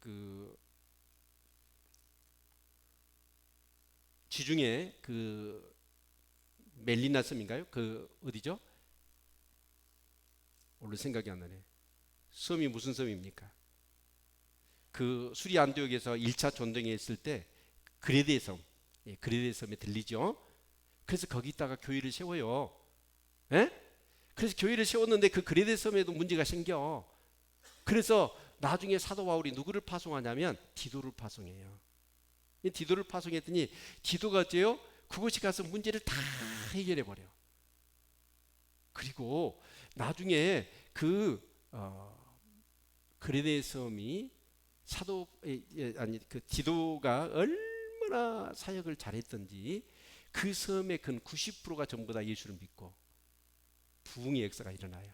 그 지중해 그 멜리나 섬인가요? 그 어디죠? 오늘 생각이 안 나네. 섬이 무슨 섬입니까? 그 수리 안디옥에서 1차 전쟁에 있을 때 그레데 섬, 그레데 섬에 들리죠. 그래서 거기다가 교회를 세워요. 에? 그래서 교회를 세웠는데 그 그레데 섬에도 문제가 생겨. 그래서 나중에 사도 바울이 누구를 파송하냐면 디도를 파송해요. 디도를 파송했더니 디도가 어째요? 그곳에 가서 문제를 다 해결해 버려. 그리고 나중에 그 그레데 섬이 그 디도가 얼마나 사역을 잘했던지 그 섬의 근 90%가 전부 다 예수를 믿고 부흥의 역사가 일어나요.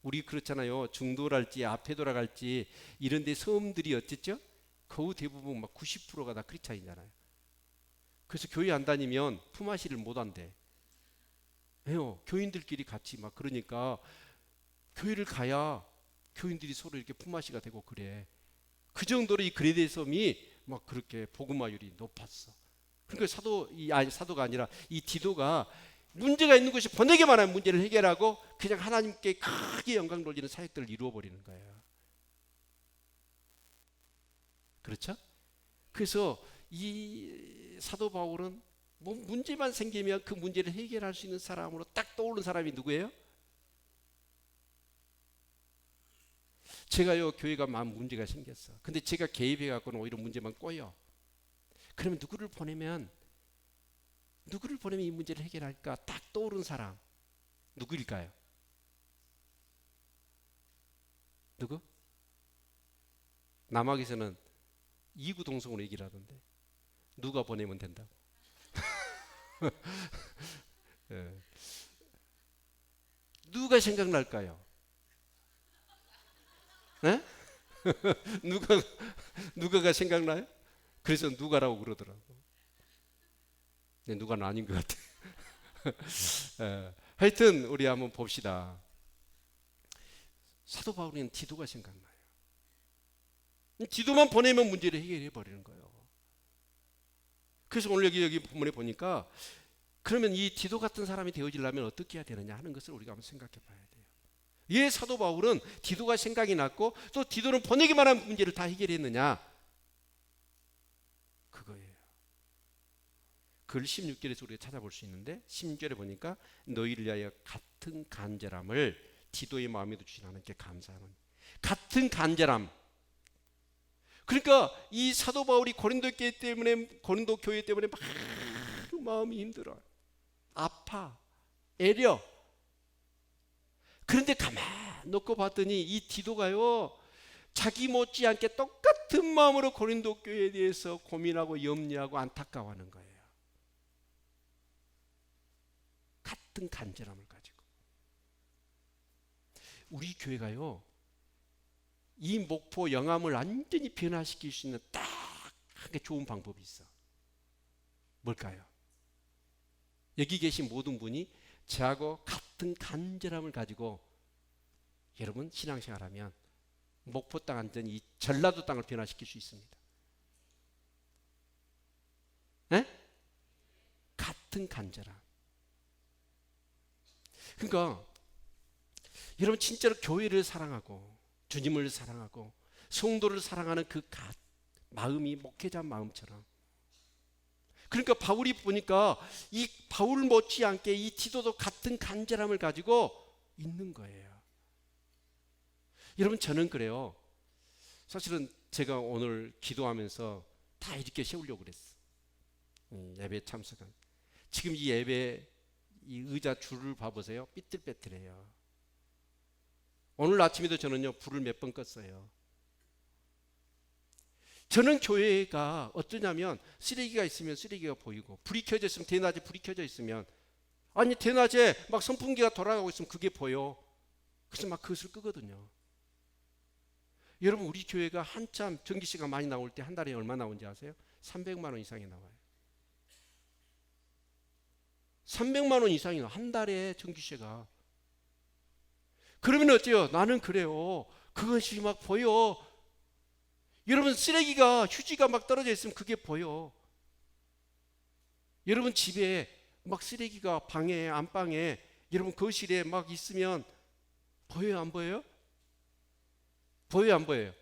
우리 그렇잖아요. 중도랄지 앞에 돌아갈지 이런 데 섬들이 어쨌죠? 거의 대부분 막 90%가 다 크리스찬이잖아요. 그래서 교회 안 다니면 품앗이를 못 한대. 왜요? 교인들끼리 같이 막 그러니까 교회를 가야 교인들이 서로 이렇게 품앗이가 되고 그래. 그 정도로 이 그레데 섬이 막 그렇게 복음화율이 높았어. 그러니까 사도가 아니라 이 디도가 문제가 있는 것이 보내기만 하면 문제를 해결하고 그냥 하나님께 크게 영광 돌리는 사역들을 이루어 버리는 거예요. 그렇죠? 그래서 이 사도 바울은 뭐 문제만 생기면 그 문제를 해결할 수 있는 사람으로 딱 떠오르는 사람이 누구예요? 제가요, 교회가 마음 문제가 생겼어. 근데 제가 개입해 갖고는 오히려 문제만 꼬여. 그러면 누구를 보내면 이 문제를 해결할까? 딱 떠오르는 사람 누구일까요? 누구? 남학에서는 이구동성으로 얘기를 하던데 누가 보내면 된다고. 네. 누가 생각날까요? 네? 누가가 생각나요? 그래서 누가라고 그러더라고. 네, 누가는 아닌 것 같아. 하여튼 우리 한번 봅시다. 사도 바울은 디도가 생각나요. 디도만 보내면 문제를 해결해 버리는 거예요. 그래서 오늘 여기 본문에 보니까 그러면 이 디도 같은 사람이 되어지려면 어떻게 해야 되느냐 하는 것을 우리가 한번 생각해 봐야 돼요. 예, 사도 바울은 디도가 생각이 났고 또 디도는 보내기만 하면 문제를 다 해결했느냐? 그거예요. 글 16절에서 우리가 찾아볼 수 있는데 16절에 보니까 너희를 위하여 같은 간절함을 디도의 마음에도 주신 하나님께 감사하노니. 같은 간절함. 그러니까 이 사도 바울이 고린도 교회 때문에 막 마음이 힘들어. 아파. 애려. 그런데 가만 놓고 봤더니 이 디도가요, 자기 못지않게 똑같은 마음으로 고린도 교회에 대해서 고민하고 염려하고 안타까워하는 거예요. 같은 간절함을 가지고. 우리 교회가요, 이 목포 영암을 완전히 변화시킬 수 있는 딱 한 개 좋은 방법이 있어. 뭘까요? 여기 계신 모든 분이 저하고 같은 간절함을 가지고 여러분 신앙생활하면 목포 땅 완전히 이 전라도 땅을 변화시킬 수 있습니다. 네? 같은 간절함. 그러니까 여러분 진짜로 교회를 사랑하고 주님을 사랑하고 성도를 사랑하는 그 마음이 목회자 마음처럼, 그러니까 바울이 보니까 이 바울 못지않게 이 디도도 같은 간절함을 가지고 있는 거예요. 여러분 저는 그래요. 사실은 제가 오늘 기도하면서 다 이렇게 세우려고 그랬어. 예배 참석한. 지금 이 예배 이 의자 줄을 봐보세요. 삐뚤빼뚤해요. 오늘 아침에도 저는요 불을 몇 번 껐어요. 저는 교회가 어떠냐면 쓰레기가 있으면 쓰레기가 보이고, 불이 켜져 있으면 대낮에 불이 켜져 있으면, 아니 대낮에 막 선풍기가 돌아가고 있으면 그게 보여. 그래서 막 그것을 끄거든요. 여러분 우리 교회가 한참 전기세가 많이 나올 때 한 달에 얼마 나오는지 아세요? 300만 원 이상이 나와요. 300만 원 이상이 나와, 한 달에 전기세가. 그러면 어때요? 나는 그래요. 그것이 막 보여. 여러분 쓰레기가 휴지가 막 떨어져 있으면 그게 보여. 여러분 집에 막 쓰레기가 방에 안방에 여러분 거실에 막 있으면 보여요 안 보여요? 보여요 안 보여요?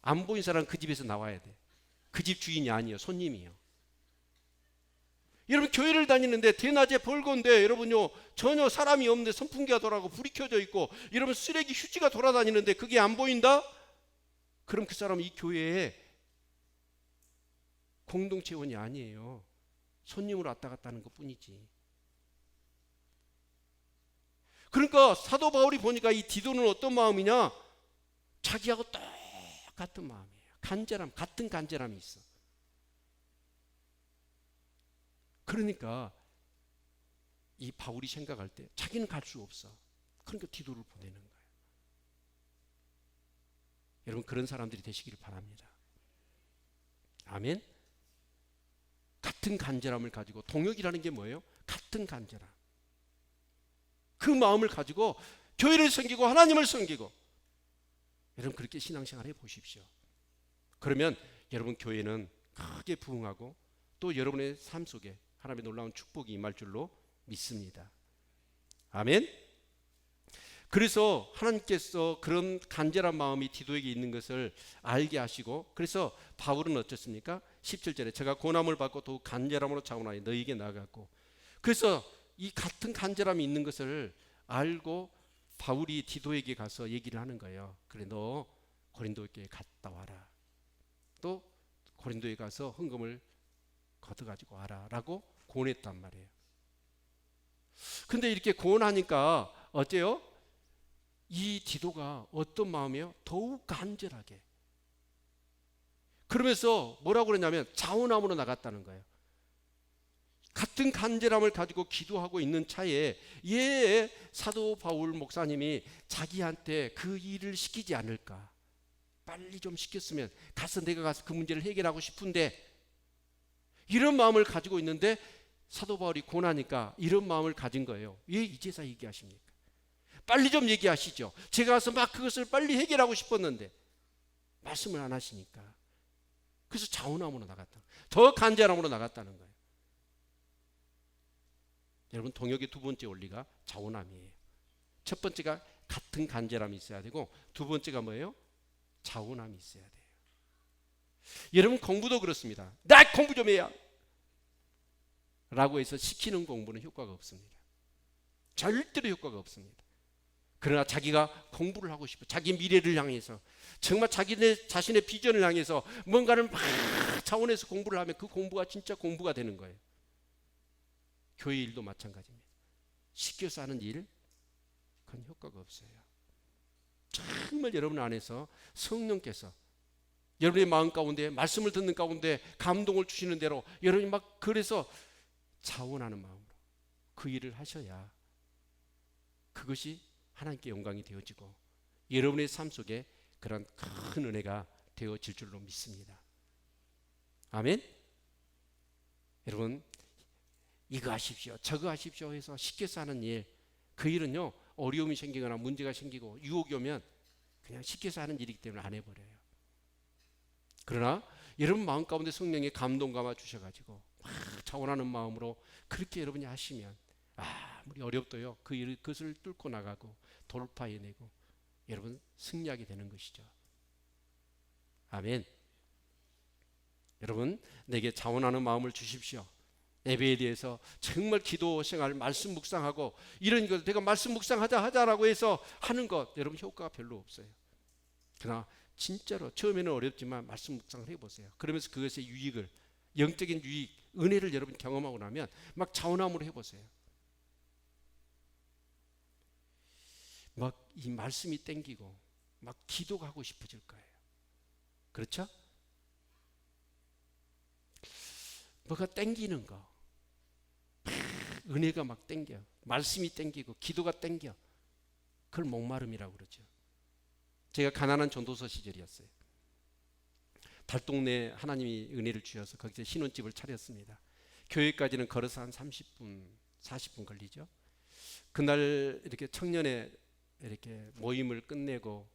안 보인 사람은 그 집에서 나와야 돼. 그 집 주인이 아니에요. 손님이요. 여러분 교회를 다니는데 대낮에 벌건데 여러분요 전혀 사람이 없는데 선풍기가 돌아가고 불이 켜져 있고 여러분 쓰레기 휴지가 돌아다니는데 그게 안 보인다? 그럼 그 사람은 이 교회에 공동체원이 아니에요. 손님으로 왔다 갔다 하는 것뿐이지. 그러니까 사도 바울이 보니까 이 디도는 어떤 마음이냐? 자기하고 똑같은 마음이에요. 간절함, 같은 간절함이 있어. 그러니까 이 바울이 생각할 때 자기는 갈 수 없어. 그러니까 디도를 보내는 거예요. 여러분 그런 사람들이 되시기를 바랍니다. 아멘. 같은 간절함을 가지고, 동역이라는 게 뭐예요? 같은 간절함. 그 마음을 가지고 교회를 섬기고 하나님을 섬기고, 여러분 그렇게 신앙생활 해보십시오. 그러면 여러분 교회는 크게 부흥하고 또 여러분의 삶 속에 하나님의 놀라운 축복이 임할 줄로 믿습니다. 아멘. 그래서 하나님께서 그런 간절한 마음이 디도에게 있는 것을 알게 하시고, 그래서 바울은 어떻습니까? 17절에 제가 고난을 받고 더욱 간절함으로 자원하여 너희에게 나아갔고, 그래서 이 같은 간절함이 있는 것을 알고 바울이 디도에게 가서 얘기를 하는 거예요. 그래 너 고린도 교회에 갔다 와라. 또 고린도에 가서 헌금을 걷어가지고 와라 라고 고언했단 말이에요. 근데 이렇게 고언하니까 어때요? 이 디도가 어떤 마음이에요? 더욱 간절하게. 그러면서 뭐라고 그러냐면 자원함으로 나갔다는 거예요. 같은 간절함을 가지고 기도하고 있는 차에 사도 바울 목사님이 자기한테 그 일을 시키지 않을까. 빨리 좀 시켰으면 내가 가서 그 문제를 해결하고 싶은데, 이런 마음을 가지고 있는데 사도 바울이 고나니까 이런 마음을 가진 거예요. 왜 이제서 얘기하십니까? 빨리 좀 얘기하시죠. 제가 가서 막 그것을 빨리 해결하고 싶었는데 말씀을 안 하시니까. 그래서 자원함으로 나갔다. 더 간절함으로 나갔다는 거예요. 여러분 동역의 두 번째 원리가 자원함이에요. 첫 번째가 같은 간절함이 있어야 되고, 두 번째가 뭐예요? 자원함이 있어야 돼요. 여러분 공부도 그렇습니다. 나 공부 좀 해야 라고 해서 시키는 공부는 효과가 없습니다. 절대로 효과가 없습니다. 그러나 자기가 공부를 하고 싶어, 자기 미래를 향해서 정말 자신의 비전을 향해서 뭔가를 막 차원에서 공부를 하면 그 공부가 진짜 공부가 되는 거예요. 교회 일도 마찬가지입니다. 시켜서 하는 일, 그건 효과가 없어요. 정말 여러분 안에서 성령께서 여러분의 마음 가운데 말씀을 듣는 가운데 감동을 주시는 대로 여러분이 막 그래서 자원하는 마음으로 그 일을 하셔야 그것이 하나님께 영광이 되어지고 여러분의 삶 속에 그런 큰 은혜가 되어질 줄로 믿습니다. 아멘. 여러분 이거 하십시오 저거 하십시오 해서 시켜서 하는 일, 그 일은요 어려움이 생기거나 문제가 생기고 유혹이 오면 그냥 시켜서 하는 일이기 때문에 안 해버려요. 그러나 여러분 마음 가운데 성령의 감동 감아 주셔가지고 막 자원하는 마음으로 그렇게 여러분이 하시면 우리 어렵도요 그것을 뚫고 나가고 돌파해내고 여러분 승리하게 되는 것이죠. 아멘. 여러분 내게 자원하는 마음을 주십시오. 예배에 대해서 정말 기도 생활 말씀 묵상하고 이런 것 내가 말씀 묵상하자라고 해서 하는 것 여러분 효과가 별로 없어요. 그러나 진짜로 처음에는 어렵지만 말씀 묵상을 해보세요. 그러면서 그것의 유익을 영적인 유익 은혜를 여러분 경험하고 나면 막 자원함으로 해보세요. 막 이 말씀이 땡기고 막 기도가 하고 싶어질 거예요. 그렇죠? 뭐가 땡기는 거 은혜가 막 땡겨 말씀이 땡기고 기도가 땡겨 그걸 목마름이라고 그러죠. 제가 가난한 전도서 시절이었어요. 달동네 하나님이 은혜를 주셔서 거기서 신혼집을 차렸습니다. 교회까지는 걸어서 한 30분 40분 걸리죠. 그날 이렇게 청년회 이렇게 모임을 끝내고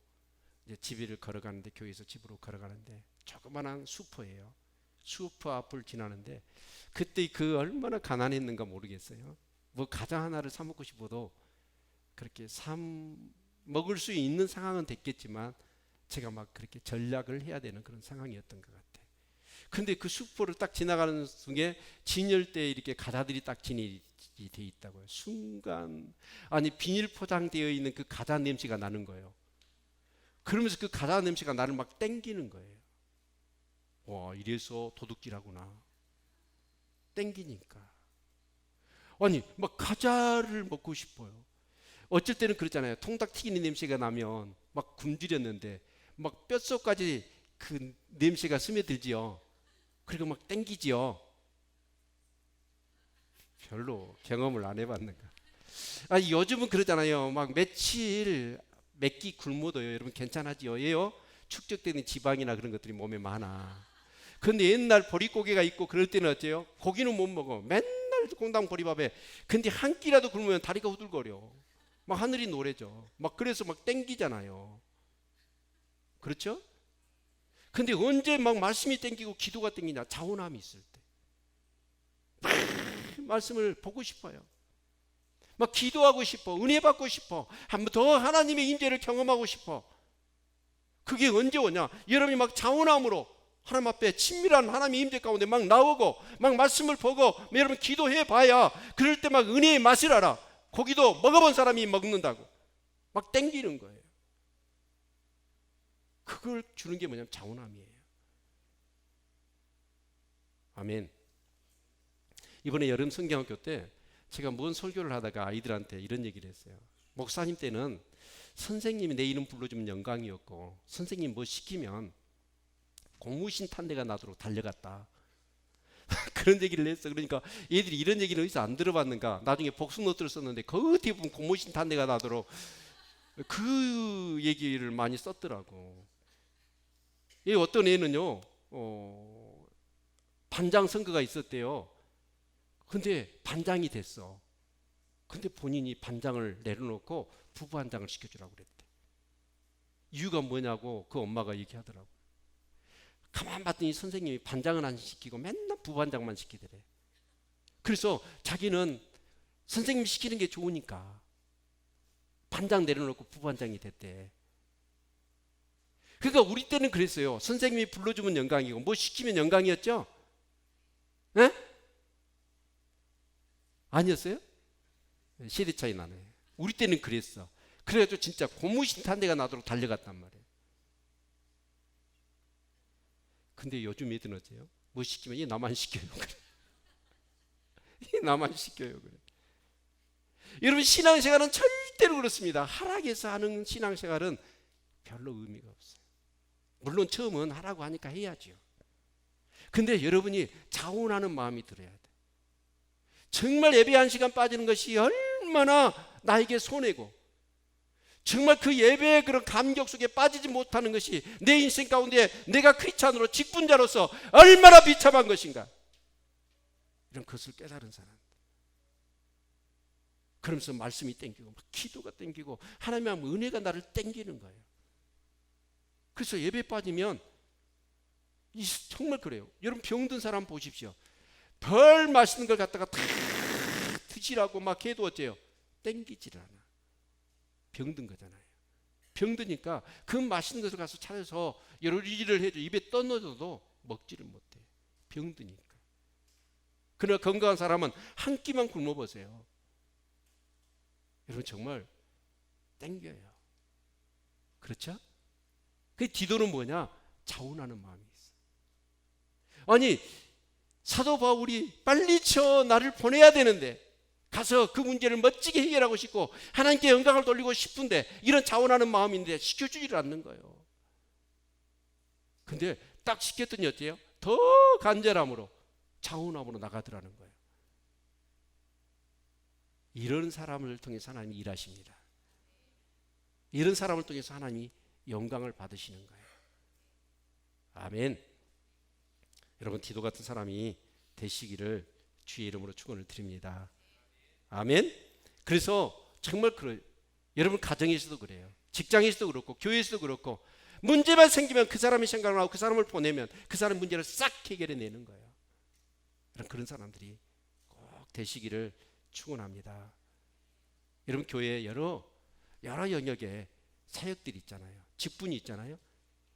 이제 집을 걸어가는데 교회에서 집으로 걸어가는데 조그만한 수퍼예요. 수퍼 앞을 지나는데 그때 그 얼마나 가난했는가 모르겠어요. 뭐 과자 하나를 사 먹고 싶어도 그렇게 먹을 수 있는 상황은 됐겠지만 제가 막 그렇게 전략을 해야 되는 그런 상황이었던 것 같아요. 근데 그 수퍼를 딱 지나가는 중에 진열대에 이렇게 과자들이 딱 진열이 돼 있다고요. 순간 아니 비닐 포장되어 있는 그 과자 냄새가 나는 거예요. 그러면서 그 과자 냄새가 나를 막 땡기는 거예요. 와 이래서 도둑질하구나. 땡기니까 아니 막 과자를 먹고 싶어요. 어쩔 때는 그렇잖아요. 통닭 튀기는 냄새가 나면 막 굶주렸는데 막 뼛속까지 그 냄새가 스며들지요. 그리고 막 땡기지요. 별로 경험을 안 해봤는가. 요즘은 그러잖아요. 막 며칠 몇 끼 굶어도요 여러분 괜찮아지요. 예요? 축적되는 지방이나 그런 것들이 몸에 많아. 근데 옛날 보릿고개가 있고 그럴 때는 어때요? 고기는 못 먹어. 맨날 공당 보리밥에. 근데 한 끼라도 굶으면 다리가 후들거려. 막 하늘이 노래져. 막 그래서 막 땡기잖아요. 그렇죠? 근데 언제 막 말씀이 땡기고 기도가 땡기냐? 자원함이 있을 때. 말씀을 보고 싶어요. 막 기도하고 싶어. 은혜 받고 싶어. 한 번 더 하나님의 임재를 경험하고 싶어. 그게 언제 오냐? 여러분이 막 자원함으로 하나님 앞에 친밀한 하나님의 임재 가운데 막 나오고 막 말씀을 보고 여러분 기도해 봐야 그럴 때 막 은혜의 맛을 알아. 고기도 먹어본 사람이 먹는다고 막 땡기는 거예요. 그걸 주는 게 뭐냐면 자원함이에요. 아멘. 이번에 여름 성경학교 때 제가 뭔 설교를 하다가 아이들한테 이런 얘기를 했어요. 목사님 때는 선생님이 내 이름 불러주면 영광이었고 선생님 뭐 시키면 공무신 탄내가 나도록 달려갔다. 그런 얘기를 했어. 그러니까 얘들이 이런 얘기를 어디서 안 들어봤는가. 나중에 복수 노트를 썼는데 그 뒤에 보면 공무신 탄내가 나도록 그 얘기를 많이 썼더라고. 이 어떤 애는요 반장 선거가 있었대요. 근데 반장이 됐어. 근데 본인이 반장을 내려놓고 부반장을 시켜주라고 그랬대. 이유가 뭐냐고 그 엄마가 얘기하더라고. 가만 봤더니 선생님이 반장은 안 시키고 맨날 부반장만 시키더래. 그래서 자기는 선생님 시키는 게 좋으니까 반장 내려놓고 부반장이 됐대. 그러니까 우리 때는 그랬어요. 선생님이 불러주면 영광이고 뭐 시키면 영광이었죠? 네? 아니었어요? 세대 차이 나네. 우리 때는 그랬어. 그래가지고 진짜 고무신 탄내가 나도록 달려갔단 말이에요. 근데 요즘 애들은 어때요? 뭐 시키면 얘 나만 시켜요. 그래. 얘 나만 시켜요. 그래. 여러분 신앙생활은 절대로 그렇습니다. 하락해서 하는 신앙생활은 별로 의미가 없어요. 물론 처음은 하라고 하니까 해야죠. 근데 여러분이 자원하는 마음이 들어야 돼. 정말 예배 한 시간 빠지는 것이 얼마나 나에게 손해고 정말 그 예배의 그런 감격 속에 빠지지 못하는 것이 내 인생 가운데 내가 크리스찬으로 직분자로서 얼마나 비참한 것인가. 이런 것을 깨달은 사람. 그러면서 말씀이 땡기고 막 기도가 땡기고 하나님의 은혜가 나를 땡기는 거예요. 그래서 예배 빠지면 정말 그래요. 여러분 병든 사람 보십시오. 별 맛있는 걸 갖다가 다 드시라고 막 해도 어째요? 땡기질 않아. 병든 거잖아요. 병드니까 그 맛있는 것을 가서 찾아서 여러 일을 해도 입에 떠넣어도 먹지를 못해. 병드니까. 그러나 건강한 사람은 한 끼만 굶어보세요. 여러분 정말 땡겨요. 그렇죠? 그 디도는 뭐냐? 자원하는 마음이 있어. 아니 사도 바울이 빨리 나를 보내야 되는데 가서 그 문제를 멋지게 해결하고 싶고 하나님께 영광을 돌리고 싶은데 이런 자원하는 마음인데 시켜주지를 않는 거예요. 근데 딱 시켰더니 어때요? 더 간절함으로 자원함으로 나가더라는 거예요. 이런 사람을 통해서 하나님이 일하십니다. 이런 사람을 통해서 하나님이 영광을 받으시는 거예요. 아멘. 여러분 디도 같은 사람이 되시기를 주의 이름으로 축원을 드립니다. 아멘. 그래서 정말 그래요. 여러분 가정에서도 그래요. 직장에서도 그렇고 교회에서도 그렇고 문제만 생기면 그 사람이 생각나고 그 사람을 보내면 그 사람 문제를 싹 해결해 내는 거예요. 그런 사람들이 꼭 되시기를 축원합니다. 여러분 교회에 여러 영역에 사역들이 있잖아요. 직분이 있잖아요.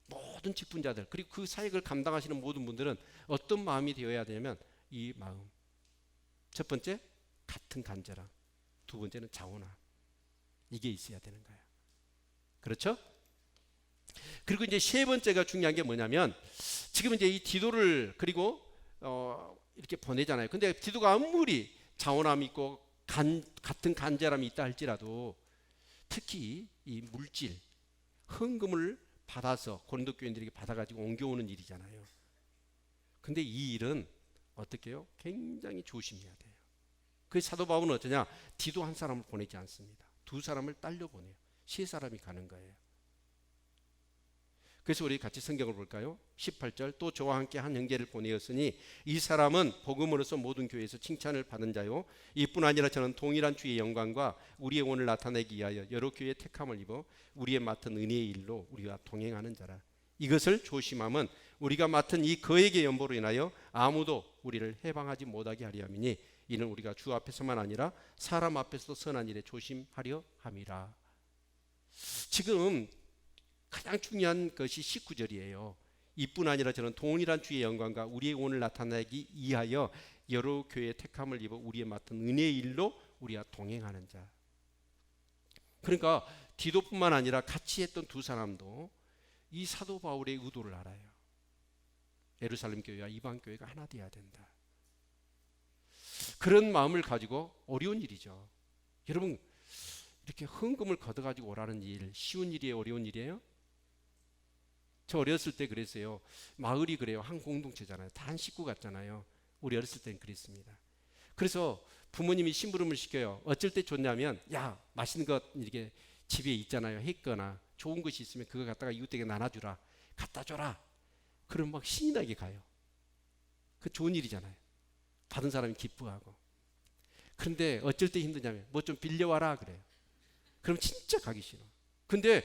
모든 직분자들 그리고 그 사역을 감당하시는 모든 분들은 어떤 마음이 되어야 되냐면 이 마음. 첫 번째 같은 간절함. 두 번째는 자원함. 이게 있어야 되는 거예요. 그렇죠? 그리고 이제 세 번째가 중요한 게 뭐냐면 지금 이제 이 디도를 그리고 이렇게 보내잖아요. 근데 디도가 아무리 자원함이 있고 같은 간절함이 있다 할지라도 특히 이 물질, 헌금을 받아서 고린도 교인들에게 받아가지고 옮겨오는 일이잖아요. 근데 이 일은 어떻게 해요? 굉장히 조심해야 돼요. 그 사도 바울은 어떠냐? 디도 한 사람을 보내지 않습니다. 두 사람을 딸려 보내요. 세 사람이 가는 거예요. 그래서 우리 같이 성경을 볼까요? 18절 또 저와 함께 한 형제를 보내었으니 이 사람은 복음으로서 모든 교회에서 칭찬을 받은 자요 이뿐 아니라 저는 동일한 주의 영광과 우리의 오늘 나타내기 위하여 여러 교회의 택함을 입어 우리의 맡은 은혜의 일로 우리와 동행하는 자라. 이것을 조심함은 우리가 맡은 이 거액의 연보로 인하여 아무도 우리를 해방하지 못하게 하려 함이니 이는 우리가 주 앞에서만 아니라 사람 앞에서도 선한 일에 조심하려 함이라. 지금 가장 중요한 것이 19절이에요. 이뿐 아니라 저는 동일한 주의 영광과 우리의 오늘 나타나기 위하여 여러 교회의 택함을 입어 우리의 맡은 은혜의 일로 우리와 동행하는 자. 그러니까 디도뿐만 아니라 같이 했던 두 사람도 이 사도 바울의 의도를 알아요. 예루살렘 교회와 이방 교회가 하나 되어야 된다. 그런 마음을 가지고 어려운 일이죠. 여러분 이렇게 헌금을 걷어가지고 오라는 일 쉬운 일이에요? 어려운 일이에요? 저 어렸을 때 그랬어요. 마을이 그래요. 한 공동체잖아요. 다 한 식구 같잖아요. 우리 어렸을 땐 그랬습니다. 그래서 부모님이 심부름을 시켜요. 어쩔 때 좋냐면 야 맛있는 것 이렇게 집에 있잖아요. 했거나 좋은 것이 있으면 그거 갖다가 이웃에게 나눠주라. 갖다 줘라. 그럼 막 신이 나게 가요. 그 좋은 일이잖아요. 받은 사람이 기뻐하고. 그런데 어쩔 때 힘드냐면 뭐 좀 빌려와라 그래요. 그럼 진짜 가기 싫어. 근데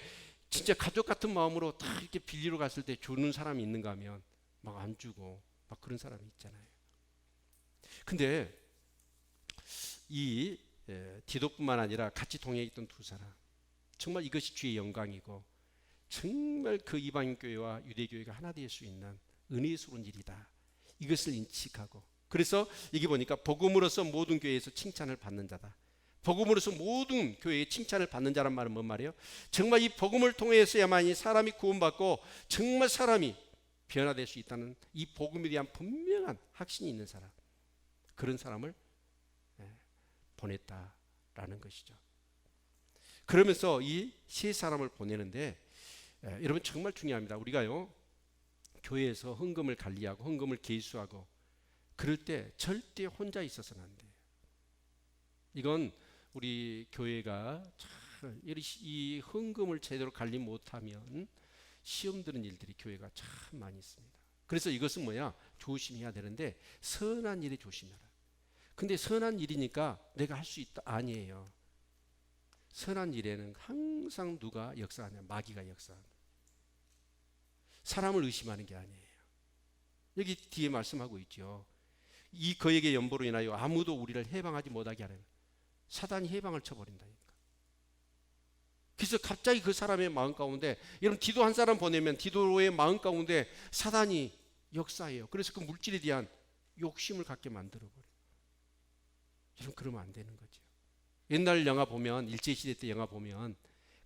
진짜 가족 같은 마음으로 다 이렇게 빌리러 갔을 때 주는 사람이 있는가 하면 막 안 주고 막 그런 사람이 있잖아요. 근데 이 디도뿐만 아니라 같이 동행했던 두 사람 정말 이것이 주의 영광이고 정말 그 이방인 교회와 유대 교회가 하나 될 수 있는 은혜스러운 일이다. 이것을 인식하고 그래서 여기 보니까 복음으로서 모든 교회에서 칭찬을 받는 자다. 복음으로서 모든 교회의 칭찬을 받는 자란 말은 뭔 말이에요? 정말 이 복음을 통해서야만이 사람이 구원받고 정말 사람이 변화될 수 있다는 이 복음에 대한 분명한 확신이 있는 사람, 그런 사람을 보냈다라는 것이죠. 그러면서 이 세 사람을 보내는데 여러분 정말 중요합니다. 우리가요 교회에서 헌금을 관리하고 헌금을 계수하고 그럴 때 절대 혼자 있어서는 안 돼요. 이건 우리 교회가 참 이 헌금을 제대로 관리 못하면 시험 드는 일들이 교회가 참 많이 있습니다. 그래서 이것은 뭐야? 조심해야 되는데 선한 일에 조심해라. 근데 선한 일이니까 내가 할 수 있다. 아니에요. 선한 일에는 항상 누가 역사하냐? 마귀가 역사한다. 사람을 의심하는 게 아니에요. 여기 뒤에 말씀하고 있죠. 이 그에게 연보로 인하여 아무도 우리를 해방하지 못하게 하려는, 사단이 해방을 쳐버린다니까. 그래서 갑자기 그 사람의 마음 가운데, 여러분 디도 한 사람 보내면 디도의 마음 가운데 사단이 역사해요. 그래서 그 물질에 대한 욕심을 갖게 만들어버려요. 여러분 그러면 안 되는 거죠. 옛날 영화 보면, 일제시대 때 영화 보면,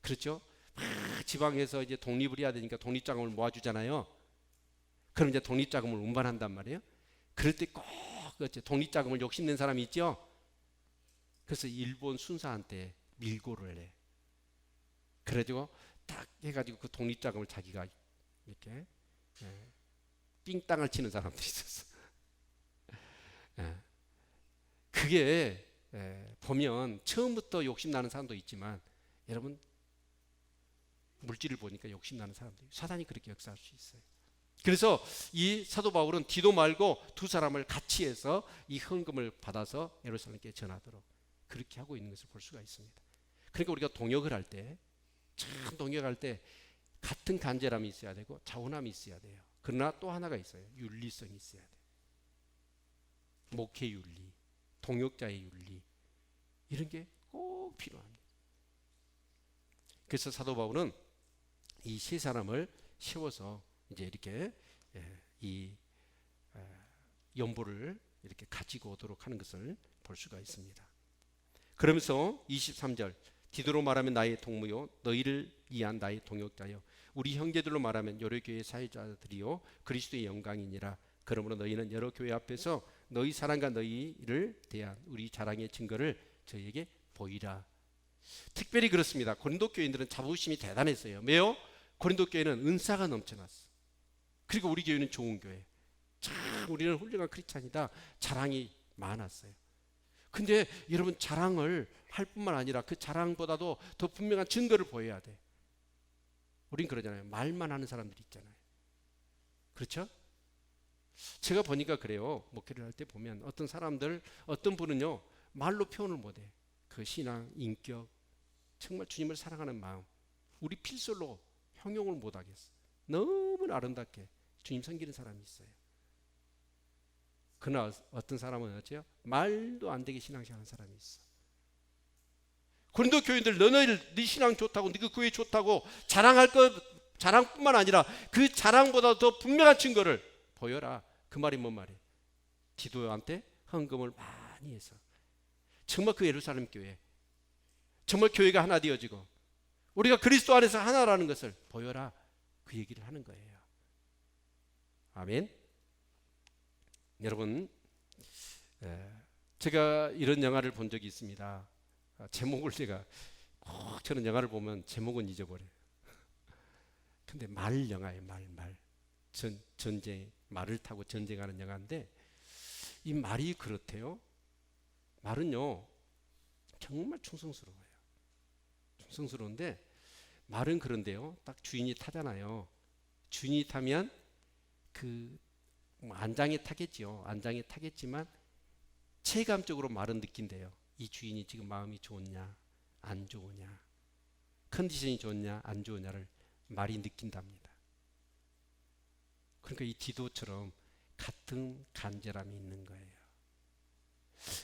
그렇죠? 막 지방에서 이제 독립을 해야 되니까 독립자금을 모아주잖아요. 그럼 이제 독립자금을 운반한단 말이에요. 그럴 때 꼭 독립자금을 욕심낸 사람이 있죠. 그래서 일본 순사한테 밀고를 해. 그래가지고 딱 해가지고 그 독립자금을 자기가 이렇게 삥땅을 치는 사람들이 있었어. 그게 보면 처음부터 욕심나는 사람도 있지만, 여러분 물질을 보니까 욕심나는 사람들, 사단이 그렇게 역사할 수 있어요. 그래서 이 사도 바울은 디도 말고 두 사람을 같이 해서 이 헌금을 받아서 예루살렘께 전하도록 그렇게 하고 있는 것을 볼 수가 있습니다. 그러니까 우리가 동역을 할 때, 참 동역할 때 같은 간절함이 있어야 되고 자원함이 있어야 돼요. 그러나 또 하나가 있어요. 윤리성이 있어야 돼요. 목회 윤리, 동역자의 윤리, 이런 게 꼭 필요합니다. 그래서 사도 바울은 이 세 사람을 세워서 이제 이렇게 이 연보를 이렇게 가지고 오도록 하는 것을 볼 수가 있습니다. 그러면서 23절, 디도로 말하면 나의 동무요 너희를 위한 나의 동역자요 우리 형제들로 말하면 여러 교회 사회자들이요 그리스도의 영광이니라. 그러므로 너희는 여러 교회 앞에서 너희 사랑과 너희를 대한 우리 자랑의 증거를 저희에게 보이라. 특별히 그렇습니다. 고린도 교인들은 자부심이 대단했어요. 왜요? 고린도 교회는 은사가 넘쳐났어. 그리고 우리 교회는 좋은 교회, 참 우리는 훌륭한 크리스찬이다, 자랑이 많았어요. 근데 여러분 자랑을 할 뿐만 아니라 그 자랑보다도 더 분명한 증거를 보여야 돼. 우린 그러잖아요. 말만 하는 사람들이 있잖아요. 그렇죠? 제가 보니까 그래요. 목회를 할 때 보면 어떤 사람들, 어떤 분은요 말로 표현을 못해. 그 신앙, 인격, 정말 주님을 사랑하는 마음, 우리 필설로 형용을 못하겠어. 너무 아름답게 주님 섬기는 사람이 있어요. 그러나 어떤 사람은 어째요? 말도 안 되게 신앙생활하는 사람이 있어. 고린도 교인들, 네 신앙 좋다고, 네 교회 좋다고 자랑할 것, 자랑뿐만 아니라 그 자랑보다 더 분명한 증거를 보여라. 그 말이 뭔 말이에요? 디도한테 헌금을 많이 해서 정말 그 예루살렘 교회, 정말 교회가 하나 되어지고 우리가 그리스도 안에서 하나라는 것을 보여라. 그 얘기를 하는 거예요. 아멘. 여러분, 제가 이런 영화를 본 적이 있습니다. 제목을 제가 꼭, 저는 영화를 보면 제목은 잊어버려요. 근데 말 영화예요. 말. 전쟁, 말을 타고 전쟁하는 영화인데, 이 말이 그렇대요. 말은요 정말 충성스러워요. 충성스러운데 말은 그런데요, 딱 주인이 타잖아요. 주인이 타면 그 안장에 타겠죠. 안장에 타겠지만 체감적으로 말은 느낀대요. 이 주인이 지금 마음이 좋냐 안 좋으냐, 컨디션이 좋냐 안 좋으냐를 말이 느낀답니다. 그러니까 이 디도처럼 같은 간절함이 있는 거예요.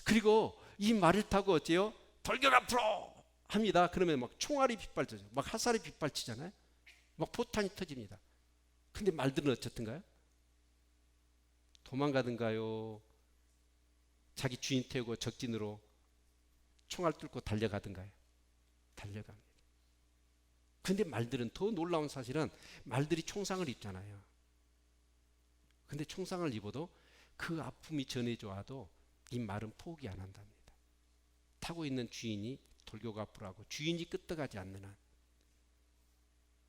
그리고 이 말을 타고 어째요? 돌격 앞으로 합니다. 그러면 막 총알이 빗발쳐져, 막 화살이 빗발치잖아요. 막 포탄이 터집니다. 근데 말들은 어쨌든가요? 도망가든가요? 자기 주인 태우고 적진으로 총알 뚫고 달려가든가요? 달려갑니다. 근데 말들은, 더 놀라운 사실은 말들이 총상을 입잖아요. 근데 총상을 입어도 그 아픔이 전해져 와도 이 말은 포기 안 한답니다. 타고 있는 주인이 돌격 앞으로 하고 주인이 끄떡하지 않는 한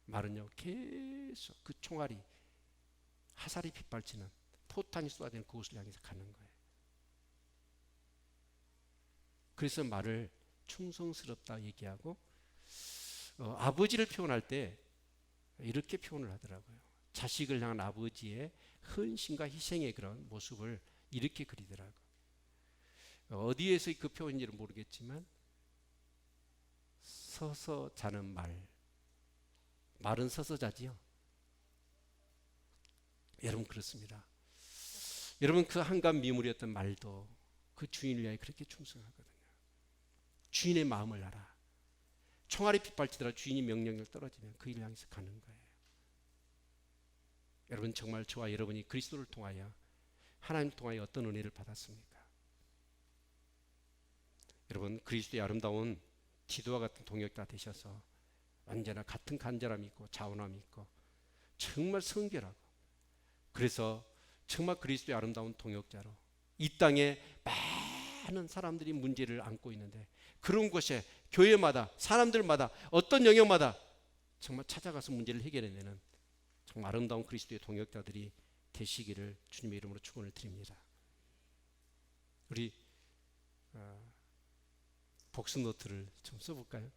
말은요 계속 그 총알이, 화살이 빗발치는, 포탄이 쏘아지는 그곳을 향해서 가는 거예요. 그래서 말을 충성스럽다 얘기하고, 아버지를 표현할 때 이렇게 표현을 하더라고요. 자식을 향한 아버지의 헌신과 희생의 그런 모습을 이렇게 그리더라고요. 어디에서 그 표현인지는 모르겠지만 서서 자는 말은 서서 자지요. 여러분 그렇습니다. 여러분 그 한간 미물이었던 말도 그 주인을 위하여 그렇게 충성하거든요. 주인의 마음을 알아. 총알이 빗발치더라 주인이 명령을 떨어지면 그 일을 향해서 가는 거예요. 여러분 정말 저와 여러분이 그리스도를 통하여 하나님을 통하여 어떤 은혜를 받았습니까? 여러분 그리스도의 아름다운 디도와 같은 동역자 되셔서 언제나 같은 간절함이 있고 자원함이 있고 정말 성결하고 그래서 정말 그리스도의 아름다운 동역자로 이 땅에 많은 사람들이 문제를 안고 있는데 그런 곳에 교회마다 사람들마다 어떤 영역마다 정말 찾아가서 문제를 해결해내는 정말 아름다운 그리스도의 동역자들이 되시기를 주님의 이름으로 축원을 드립니다. 우리 복습 노트를 좀 써볼까요?